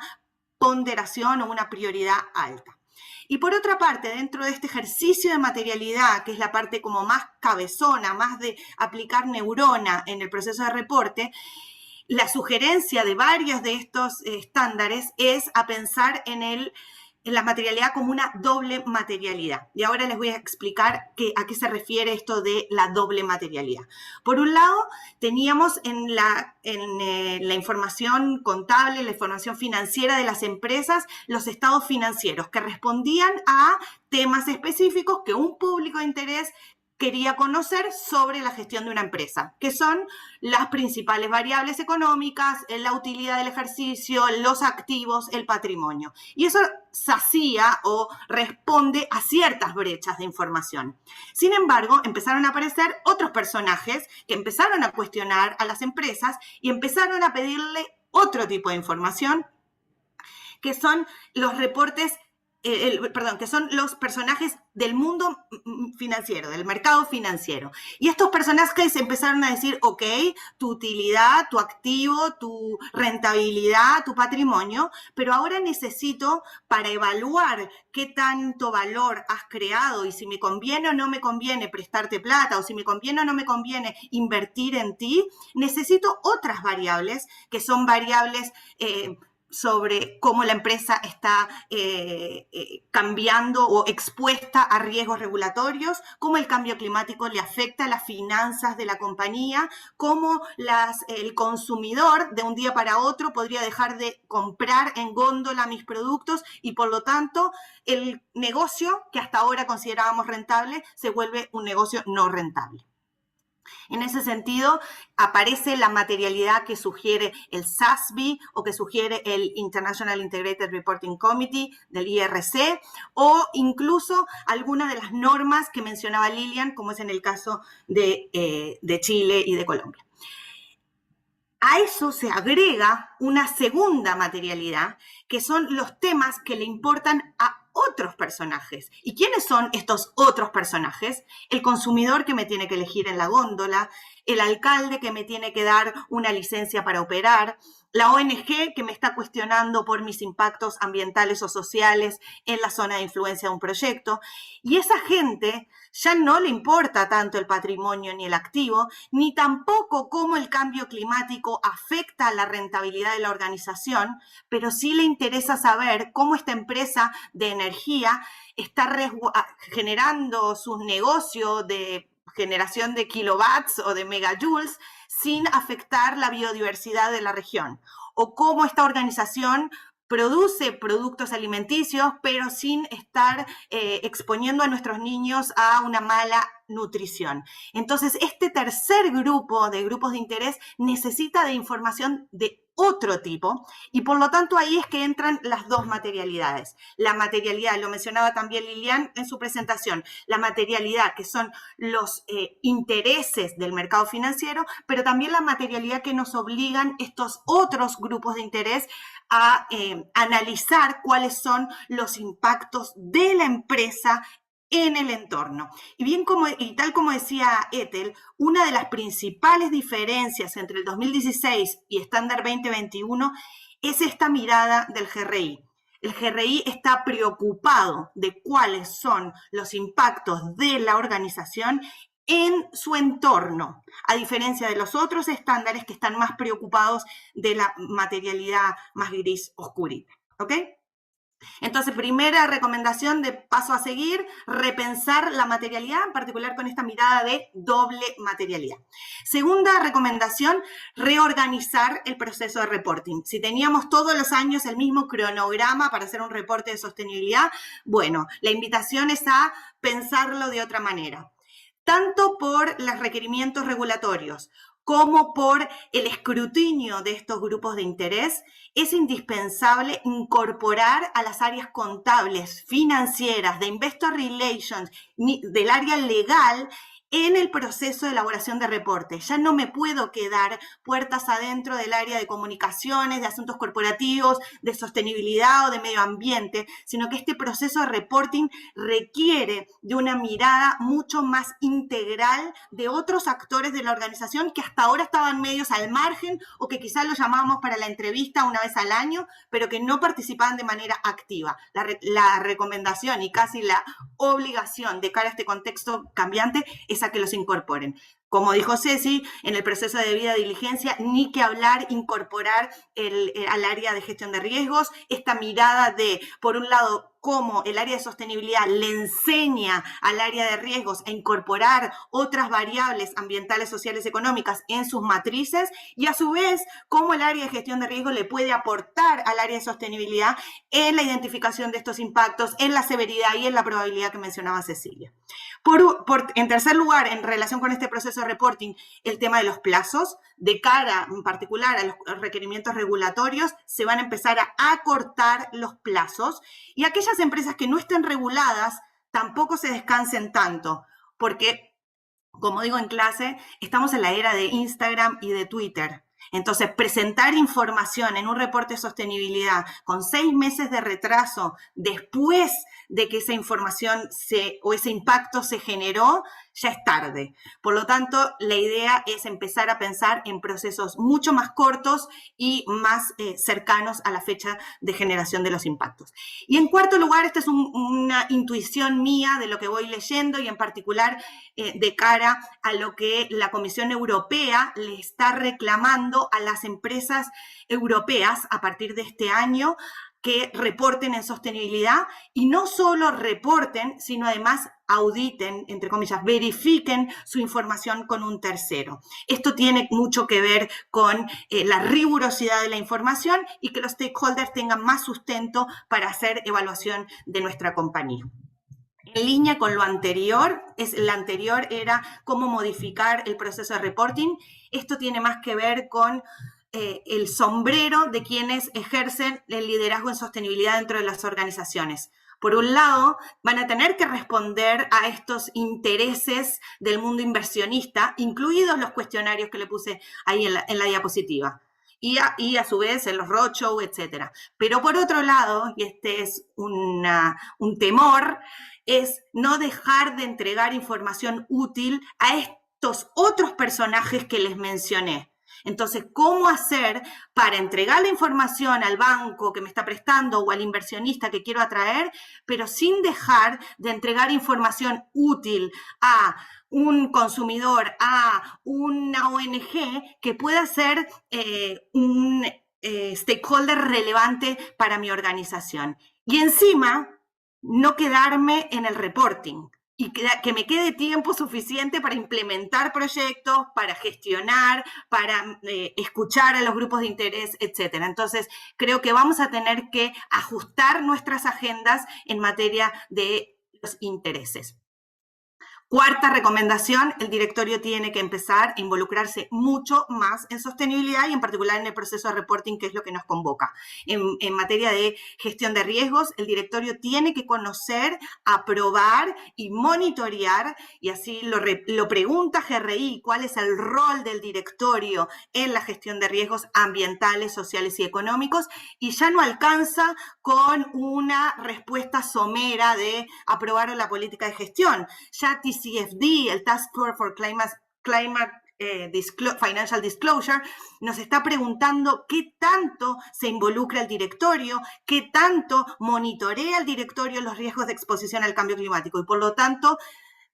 ponderación o una prioridad alta. Y por otra parte, dentro de este ejercicio de materialidad, que es la parte como más cabezona, más de aplicar neurona en el proceso de reporte, la sugerencia de varios de estos estándares es a pensar en la materialidad como una doble materialidad. Y ahora les voy a explicar a qué se refiere esto de la doble materialidad. Por un lado, teníamos en la información contable, la información financiera de las empresas, los estados financieros que respondían a temas específicos que un público de interés quería conocer sobre la gestión de una empresa, que son las principales variables económicas, la utilidad del ejercicio, los activos, el patrimonio. Y eso sacía o responde a ciertas brechas de información. Sin embargo, empezaron a aparecer otros personajes que empezaron a cuestionar a las empresas y empezaron a pedirle otro tipo de información, que son los reportes, que son los personajes del mundo financiero, del mercado financiero. Y estos personajes empezaron a decir, ok, tu utilidad, tu activo, tu rentabilidad, tu patrimonio, pero ahora necesito, para evaluar qué tanto valor has creado y si me conviene o no me conviene prestarte plata o si me conviene o no me conviene invertir en ti, necesito otras variables que son variables sobre cómo la empresa está cambiando o expuesta a riesgos regulatorios, cómo el cambio climático le afecta a las finanzas de la compañía, cómo el consumidor de un día para otro podría dejar de comprar en góndola mis productos y por lo tanto el negocio que hasta ahora considerábamos rentable se vuelve un negocio no rentable. En ese sentido, aparece la materialidad que sugiere el SASB o que sugiere el International Integrated Reporting Committee del IRC o incluso algunas de las normas que mencionaba Lilian, como es en el caso de Chile y de Colombia. A eso se agrega una segunda materialidad, que son los temas que le importan a otros personajes. ¿Y quiénes son estos otros personajes? El consumidor que me tiene que elegir en la góndola, el alcalde que me tiene que dar una licencia para operar, la ONG que me está cuestionando por mis impactos ambientales o sociales en la zona de influencia de un proyecto. Y esa gente ya no le importa tanto el patrimonio ni el activo, ni tampoco cómo el cambio climático afecta a la rentabilidad de la organización, pero sí le interesa saber cómo esta empresa de energía está generando sus negocios de generación de kilowatts o de megajoules sin afectar la biodiversidad de la región, o cómo esta organización produce productos alimenticios, pero sin estar exponiendo a nuestros niños a una mala nutrición. Entonces, este tercer grupo de grupos de interés necesita de información de otro tipo y por lo tanto ahí es que entran las dos materialidades. La materialidad, lo mencionaba también Lilian en su presentación, la materialidad que son los intereses del mercado financiero, pero también la materialidad que nos obligan estos otros grupos de interés a analizar cuáles son los impactos de la empresa en el entorno. Y tal como decía Ethel, una de las principales diferencias entre el 2016 y estándar 2021 es esta mirada del GRI. El GRI está preocupado de cuáles son los impactos de la organización en su entorno, a diferencia de los otros estándares que están más preocupados de la materialidad más gris oscurita. ¿Ok? Entonces, primera recomendación de paso a seguir, repensar la materialidad, en particular con esta mirada de doble materialidad. Segunda recomendación, reorganizar el proceso de reporting. Si teníamos todos los años el mismo cronograma para hacer un reporte de sostenibilidad, bueno, la invitación es a pensarlo de otra manera. Tanto por los requerimientos regulatorios como por el escrutinio de estos grupos de interés, es indispensable incorporar a las áreas contables, financieras, de investor relations, del área legal, en el proceso de elaboración de reportes. Ya no me puedo quedar puertas adentro del área de comunicaciones, de asuntos corporativos, de sostenibilidad o de medio ambiente, sino que este proceso de reporting requiere de una mirada mucho más integral de otros actores de la organización que hasta ahora estaban medios al margen o que quizás los llamábamos para la entrevista una vez al año, pero que no participaban de manera activa. La recomendación y casi la obligación de cara a este contexto cambiante es a que los incorporen. Como dijo Ceci, en el proceso de debida diligencia, ni que hablar, incorporar al área de gestión de riesgos, esta mirada de, por un lado, cómo el área de sostenibilidad le enseña al área de riesgos a incorporar otras variables ambientales, sociales, económicas en sus matrices y a su vez cómo el área de gestión de riesgos le puede aportar al área de sostenibilidad en la identificación de estos impactos, en la severidad y en la probabilidad que mencionaba Cecilia. En tercer lugar, en relación con este proceso de reporting, el tema de los plazos, de cara en particular a los requerimientos regulatorios, se van a empezar a acortar los plazos y aquellas empresas que no estén reguladas tampoco se descansen tanto, porque, como digo en clase, estamos en la era de Instagram y de Twitter. Entonces, presentar información en un reporte de sostenibilidad con 6 meses de retraso después de que esa información o ese impacto se generó, ya es tarde. Por lo tanto, la idea es empezar a pensar en procesos mucho más cortos y más cercanos a la fecha de generación de los impactos. Y en cuarto lugar, esta es una intuición mía de lo que voy leyendo y en particular de cara a lo que la Comisión Europea le está reclamando a las empresas europeas a partir de este año, que reporten en sostenibilidad, y no solo reporten, sino además auditen, entre comillas, verifiquen su información con un tercero. Esto tiene mucho que ver con la rigurosidad de la información y que los stakeholders tengan más sustento para hacer evaluación de nuestra compañía. En línea con lo anterior, la anterior era cómo modificar el proceso de reporting. Esto tiene más que ver con el sombrero de quienes ejercen el liderazgo en sostenibilidad dentro de las organizaciones. Por un lado, van a tener que responder a estos intereses del mundo inversionista, incluidos los cuestionarios que le puse ahí en la diapositiva. Y a su vez en los roadshow, etc. Pero por otro lado, y este es un temor, es no dejar de entregar información útil a estos otros personajes que les mencioné. Entonces, ¿cómo hacer para entregar la información al banco que me está prestando o al inversionista que quiero atraer, pero sin dejar de entregar información útil a un consumidor, a una ONG que pueda ser un stakeholder relevante para mi organización? Y encima, no quedarme en el reporting y que me quede tiempo suficiente para implementar proyectos, para gestionar, para escuchar a los grupos de interés, etc. Entonces, creo que vamos a tener que ajustar nuestras agendas en materia de los intereses. Cuarta recomendación, el directorio tiene que empezar a involucrarse mucho más en sostenibilidad y en particular en el proceso de reporting, que es lo que nos convoca. En materia de gestión de riesgos, el directorio tiene que conocer, aprobar y monitorear, y así lo pregunta GRI, cuál es el rol del directorio en la gestión de riesgos ambientales, sociales y económicos, y ya no alcanza con una respuesta somera de aprobar la política de gestión. Ya TCFD, el Task Force for Climate Financial Disclosure, nos está preguntando qué tanto se involucra el directorio, qué tanto monitorea el directorio los riesgos de exposición al cambio climático, y por lo tanto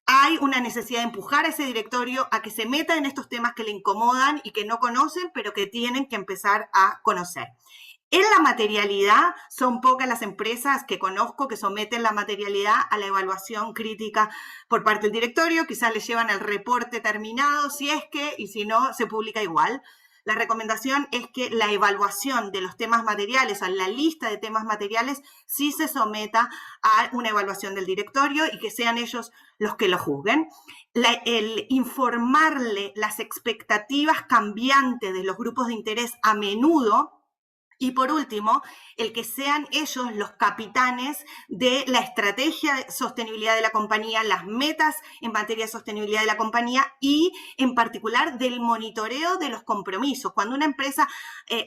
hay una necesidad de empujar a ese directorio a que se meta en estos temas que le incomodan y que no conocen, pero que tienen que empezar a conocer. En la materialidad, son pocas las empresas que conozco que someten la materialidad a la evaluación crítica por parte del directorio. Quizás les llevan el reporte terminado, si es que, y si no, se publica igual. La recomendación es que la evaluación de los temas materiales, o la lista de temas materiales, sí se someta a una evaluación del directorio y que sean ellos los que lo juzguen. El informarle las expectativas cambiantes de los grupos de interés a menudo. Y por último, el que sean ellos los capitanes de la estrategia de sostenibilidad de la compañía, las metas en materia de sostenibilidad de la compañía y en particular del monitoreo de los compromisos. Cuando una empresa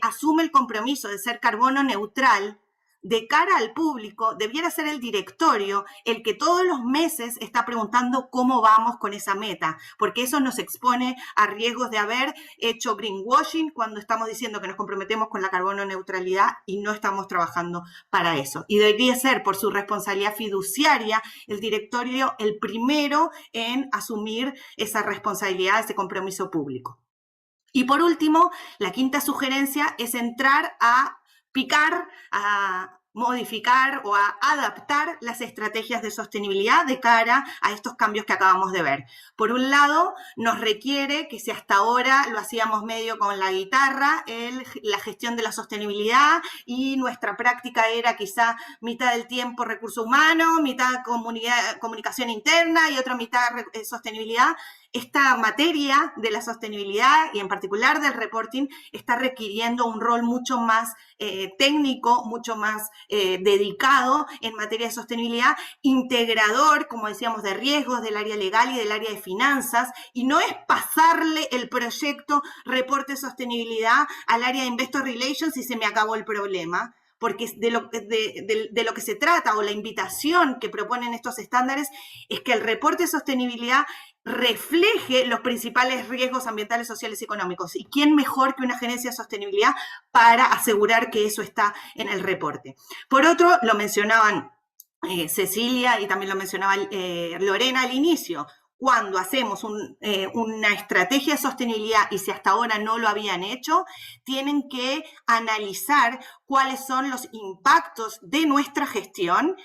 asume el compromiso de ser carbono neutral, de cara al público, debiera ser el directorio el que todos los meses está preguntando cómo vamos con esa meta, porque eso nos expone a riesgos de haber hecho greenwashing cuando estamos diciendo que nos comprometemos con la carbono neutralidad y no estamos trabajando para eso. Y debería ser, por su responsabilidad fiduciaria, el directorio el primero en asumir esa responsabilidad, ese compromiso público. Y por último, la quinta sugerencia es entrar a picar, a modificar o a adaptar las estrategias de sostenibilidad de cara a estos cambios que acabamos de ver. Por un lado, nos requiere que si hasta ahora lo hacíamos medio con la guitarra, la gestión de la sostenibilidad, y nuestra práctica era quizá mitad del tiempo recursos humanos, mitad comunicación interna y otra mitad sostenibilidad, esta materia de la sostenibilidad y en particular del reporting está requiriendo un rol mucho más técnico, mucho más dedicado en materia de sostenibilidad, integrador, como decíamos, de riesgos del área legal y del área de finanzas, y no es pasarle el proyecto reporte de sostenibilidad al área de Investor Relations y se me acabó el problema, porque de lo que se trata, o la invitación que proponen estos estándares, es que el reporte de sostenibilidad refleje los principales riesgos ambientales, sociales y económicos. ¿Y quién mejor que una agencia de sostenibilidad para asegurar que eso está en el reporte? Por otro, lo mencionaban Cecilia y también lo mencionaba Lorena al inicio. Cuando hacemos una estrategia de sostenibilidad, y si hasta ahora no lo habían hecho, tienen que analizar cuáles son los impactos de nuestra gestión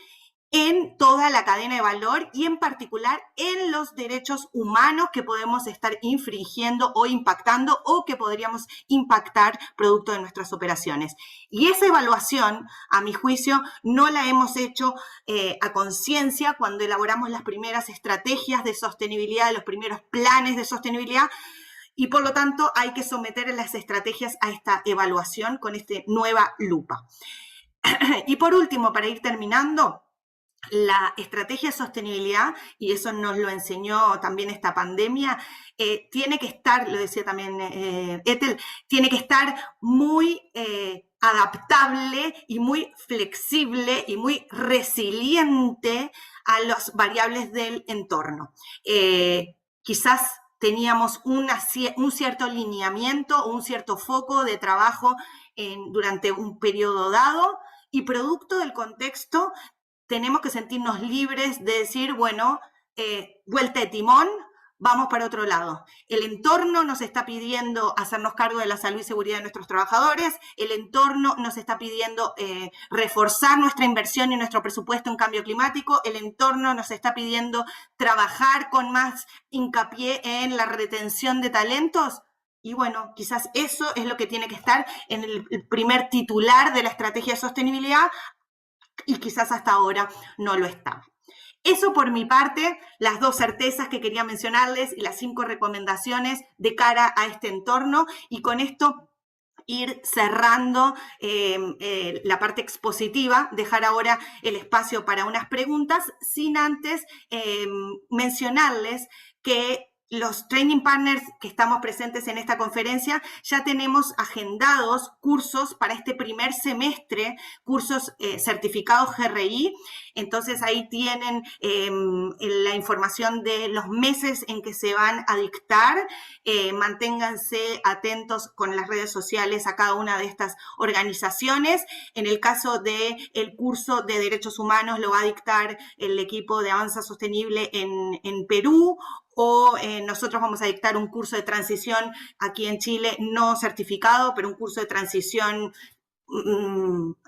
en toda la cadena de valor y en particular en los derechos humanos que podemos estar infringiendo o impactando, o que podríamos impactar producto de nuestras operaciones. Y esa evaluación, a mi juicio, no la hemos hecho a conciencia cuando elaboramos las primeras estrategias de sostenibilidad, los primeros planes de sostenibilidad, y por lo tanto hay que someter las estrategias a esta evaluación con esta nueva lupa. Y por último, para ir terminando, la estrategia de sostenibilidad, y eso nos lo enseñó también esta pandemia, tiene que estar, lo decía también Ethel, tiene que estar muy adaptable y muy flexible y muy resiliente a las variables del entorno. Quizás teníamos un cierto lineamiento, un cierto foco de trabajo durante un periodo dado, y producto del contexto tenemos que sentirnos libres de decir, bueno, vuelta de timón, vamos para otro lado. El entorno nos está pidiendo hacernos cargo de la salud y seguridad de nuestros trabajadores, el entorno nos está pidiendo reforzar nuestra inversión y nuestro presupuesto en cambio climático, el entorno nos está pidiendo trabajar con más hincapié en la retención de talentos. Y bueno, quizás eso es lo que tiene que estar en el primer titular de la estrategia de sostenibilidad, y quizás hasta ahora no lo estaba. Eso por mi parte, las 2 certezas que quería mencionarles y las 5 recomendaciones de cara a este entorno, y con esto ir cerrando la parte expositiva, dejar ahora el espacio para unas preguntas, sin antes mencionarles que los training partners que estamos presentes en esta conferencia ya tenemos agendados cursos para este primer semestre, cursos certificados GRI. Entonces ahí tienen la información de los meses en que se van a dictar. Manténganse atentos con las redes sociales a cada una de estas organizaciones. En el caso del curso de Derechos Humanos lo va a dictar el equipo de Avanza Sostenible en Perú, o nosotros vamos a dictar un curso de transición aquí en Chile, no certificado, pero un curso de transición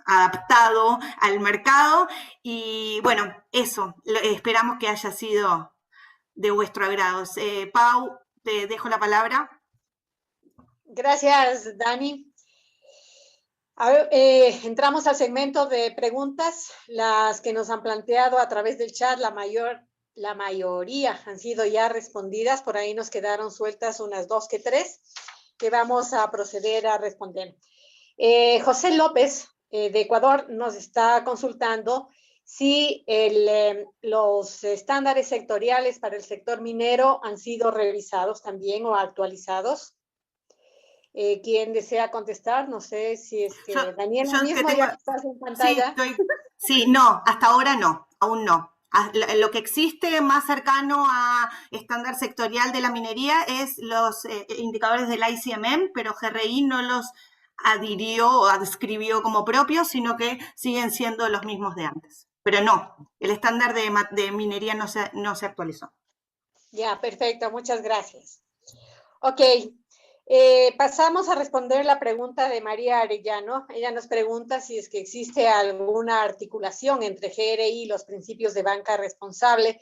adaptado al mercado. Y bueno, eso, esperamos que haya sido de vuestro agrado. Pau, te dejo la palabra. Gracias, Dani. A ver, entramos al segmento de preguntas, las que nos han planteado a través del chat, la mayoría han sido ya respondidas, por ahí nos quedaron sueltas unas 2 que 3, que vamos a proceder a responder. José López, de Ecuador, nos está consultando si los estándares sectoriales para el sector minero han sido revisados también o actualizados. ¿Quién desea contestar? No sé si es que Daniela mismo ya estás en pantalla. Sí, no, hasta ahora no, aún no. Lo que existe más cercano a estándar sectorial de la minería es los indicadores del ICMM, pero GRI no los adhirió o adscribió como propios, sino que siguen siendo los mismos de antes. Pero no, el estándar de minería no se actualizó. Ya, perfecto, muchas gracias. Ok, pasamos a responder la pregunta de María Arellano. Ella nos pregunta si es que existe alguna articulación entre GRI y los principios de banca responsable,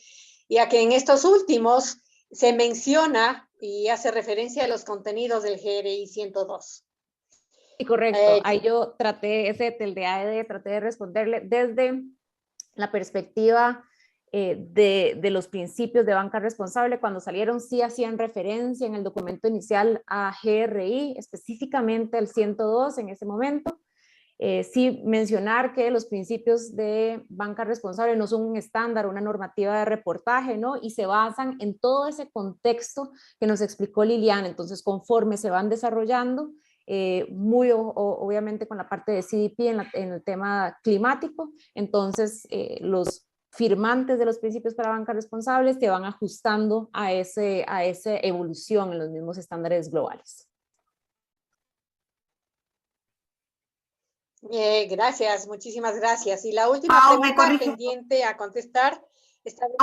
ya que en estos últimos se menciona y hace referencia a los contenidos del GRI 102. Sí, correcto. Ahí yo traté de responderle desde la perspectiva de los principios de banca responsable. Cuando salieron sí hacían referencia en el documento inicial a GRI, específicamente al 102 en ese momento. Sí mencionar que los principios de banca responsable no son un estándar, una normativa de reportaje, ¿no? Y se basan en todo ese contexto que nos explicó Liliana. Entonces, conforme se van desarrollando, obviamente con la parte de CDP en el tema climático, entonces los firmantes de los principios para banca responsable se van ajustando a esa evolución en los mismos estándares globales. Gracias, muchísimas gracias. Y la última pregunta pendiente a contestar.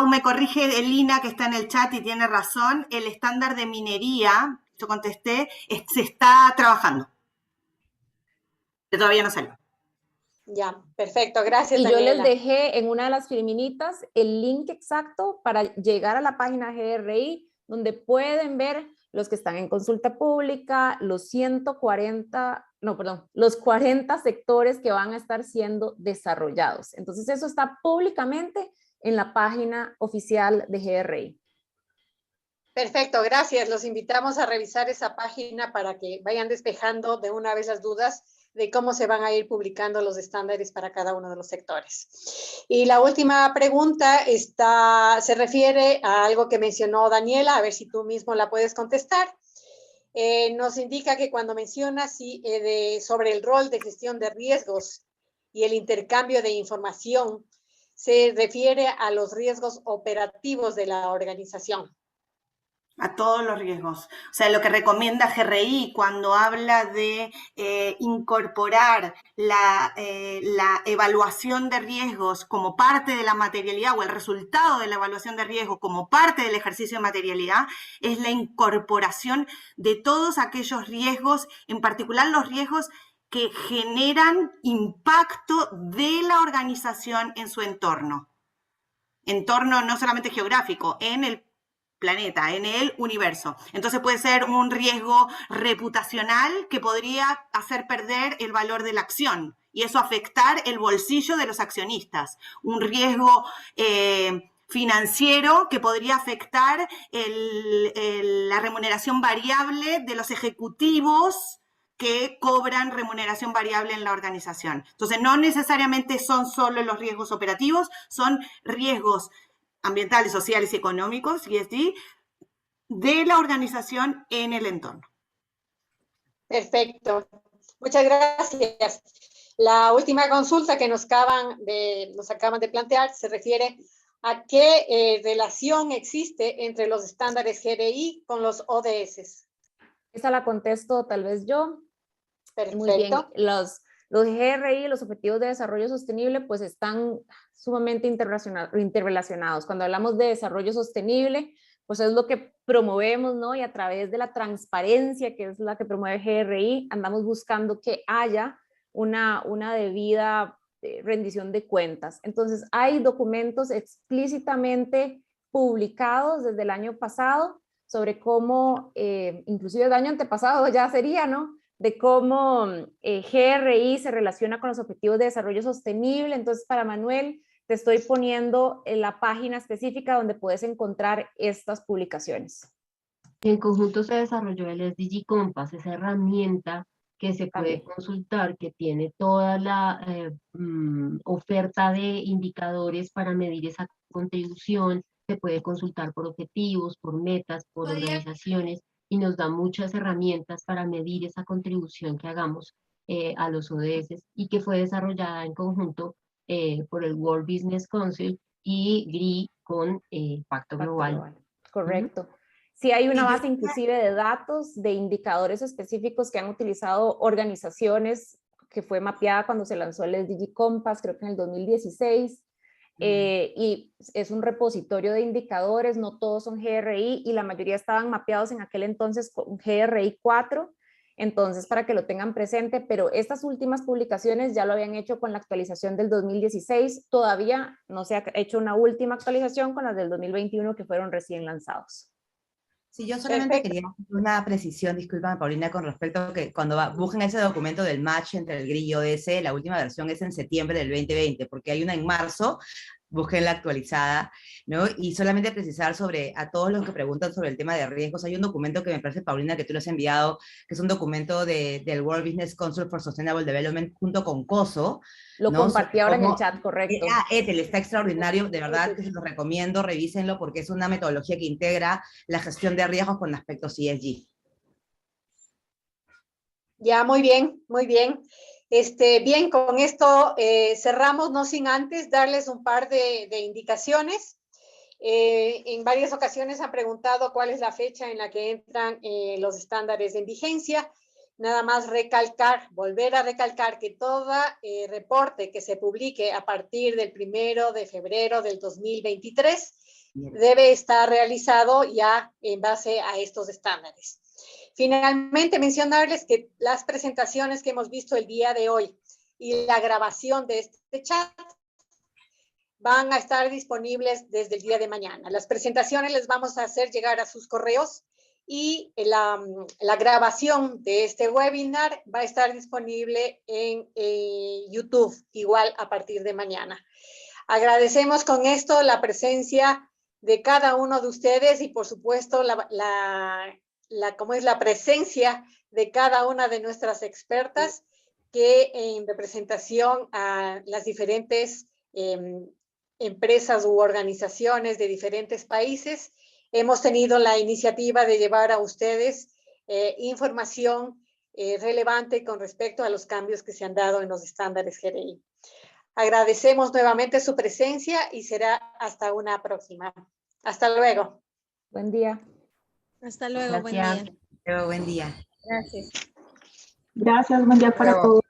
Me corrige Elina, que está en el chat y tiene razón, el estándar de minería, yo contesté, se está trabajando. Que todavía no salió. Ya, perfecto, gracias, y Daniela. Yo les dejé en una de las filminitas el link exacto para llegar a la página GRI, donde pueden ver los que están en consulta pública, los 40 sectores que van a estar siendo desarrollados. Entonces eso está públicamente en la página oficial de GRI. Perfecto, gracias. Los invitamos a revisar esa página para que vayan despejando de una vez las dudas de cómo se van a ir publicando los estándares para cada uno de los sectores. Y la última pregunta se refiere a algo que mencionó Daniela, a ver si tú mismo la puedes contestar. Nos indica que cuando mencionas sobre el rol de gestión de riesgos y el intercambio de información, se refiere a los riesgos operativos de la organización. A todos los riesgos. O sea, lo que recomienda GRI cuando habla de incorporar la evaluación de riesgos como parte de la materialidad o el resultado de la evaluación de riesgo como parte del ejercicio de materialidad, es la incorporación de todos aquellos riesgos, en particular los riesgos que generan impacto de la organización en su entorno. Entorno no solamente geográfico, en el planeta, en el universo. Entonces puede ser un riesgo reputacional que podría hacer perder el valor de la acción y eso afectar el bolsillo de los accionistas. Un riesgo financiero que podría afectar la remuneración variable de los ejecutivos que cobran remuneración variable en la organización. Entonces no necesariamente son solo los riesgos operativos, son riesgos ambientales, sociales y económicos, ESG, de la organización en el entorno. Perfecto. Muchas gracias. La última consulta que nos acaban de plantear se refiere a qué relación existe entre los estándares GRI con los ODS. Esa la contesto tal vez yo. Perfecto. Muy bien. Los GRI, los Objetivos de Desarrollo Sostenible, pues están sumamente interrelacionados. Cuando hablamos de desarrollo sostenible, pues es lo que promovemos, ¿no? Y a través de la transparencia, que es la que promueve GRI, andamos buscando que haya una debida rendición de cuentas. Entonces, hay documentos explícitamente publicados desde el año pasado sobre cómo, inclusive el año antepasado ya sería, ¿no? De cómo GRI se relaciona con los Objetivos de Desarrollo Sostenible. Entonces, para Manuel, te estoy poniendo en la página específica donde puedes encontrar estas publicaciones. En conjunto se desarrolló el SDG Compass, esa herramienta que se puede consultar, que tiene toda la oferta de indicadores para medir esa contribución. Se puede consultar por objetivos, por metas, por organizaciones, y nos da muchas herramientas para medir esa contribución que hagamos a los ODS y que fue desarrollada en conjunto por el World Business Council y GRI con Pacto Global. Correcto. Sí hay una base inclusive de datos, de indicadores específicos que han utilizado organizaciones, que fue mapeada cuando se lanzó el SDG Compass, creo que en el 2016. Y es un repositorio de indicadores, no todos son GRI y la mayoría estaban mapeados en aquel entonces con GRI 4, entonces para que lo tengan presente, pero estas últimas publicaciones ya lo habían hecho con la actualización del 2016, todavía no se ha hecho una última actualización con las del 2021 que fueron recién lanzados. Sí, yo solamente quería una precisión, disculpa Paulina, con respecto a que cuando busquen ese documento del match entre el GRI y ODS, la última versión es en septiembre del 2020, porque hay una en marzo busquen la actualizada, ¿no? Y solamente precisar a todos los que preguntan sobre el tema de riesgos, hay un documento que me parece, Paulina, que tú lo has enviado, que es un documento del World Business Council for Sustainable Development junto con COSO. Lo ¿no? compartí ahora en el chat, correcto. Ethel, está extraordinario, de verdad que se los recomiendo, revísenlo porque es una metodología que integra la gestión de riesgos con aspectos ESG. Ya, muy bien, muy bien. Bien, con esto cerramos, no sin antes darles un par de indicaciones. En varias ocasiones han preguntado cuál es la fecha en la que entran los estándares en vigencia. Nada más volver a recalcar que todo reporte que se publique a partir del 1 de febrero del 2023 debe estar realizado ya en base a estos estándares. Finalmente, mencionarles que las presentaciones que hemos visto el día de hoy y la grabación de este chat van a estar disponibles desde el día de mañana. Las presentaciones les vamos a hacer llegar a sus correos y la grabación de este webinar va a estar disponible en YouTube, igual a partir de mañana. Agradecemos con esto la presencia de cada uno de ustedes y, por supuesto, la presencia de cada una de nuestras expertas que en representación a las diferentes empresas u organizaciones de diferentes países hemos tenido la iniciativa de llevar a ustedes información relevante con respecto a los cambios que se han dado en los estándares GRI. Agradecemos nuevamente su presencia y será hasta una próxima. Hasta luego. Buen día. Hasta luego, buen día. Buen día. Gracias. Gracias, buen día para todos.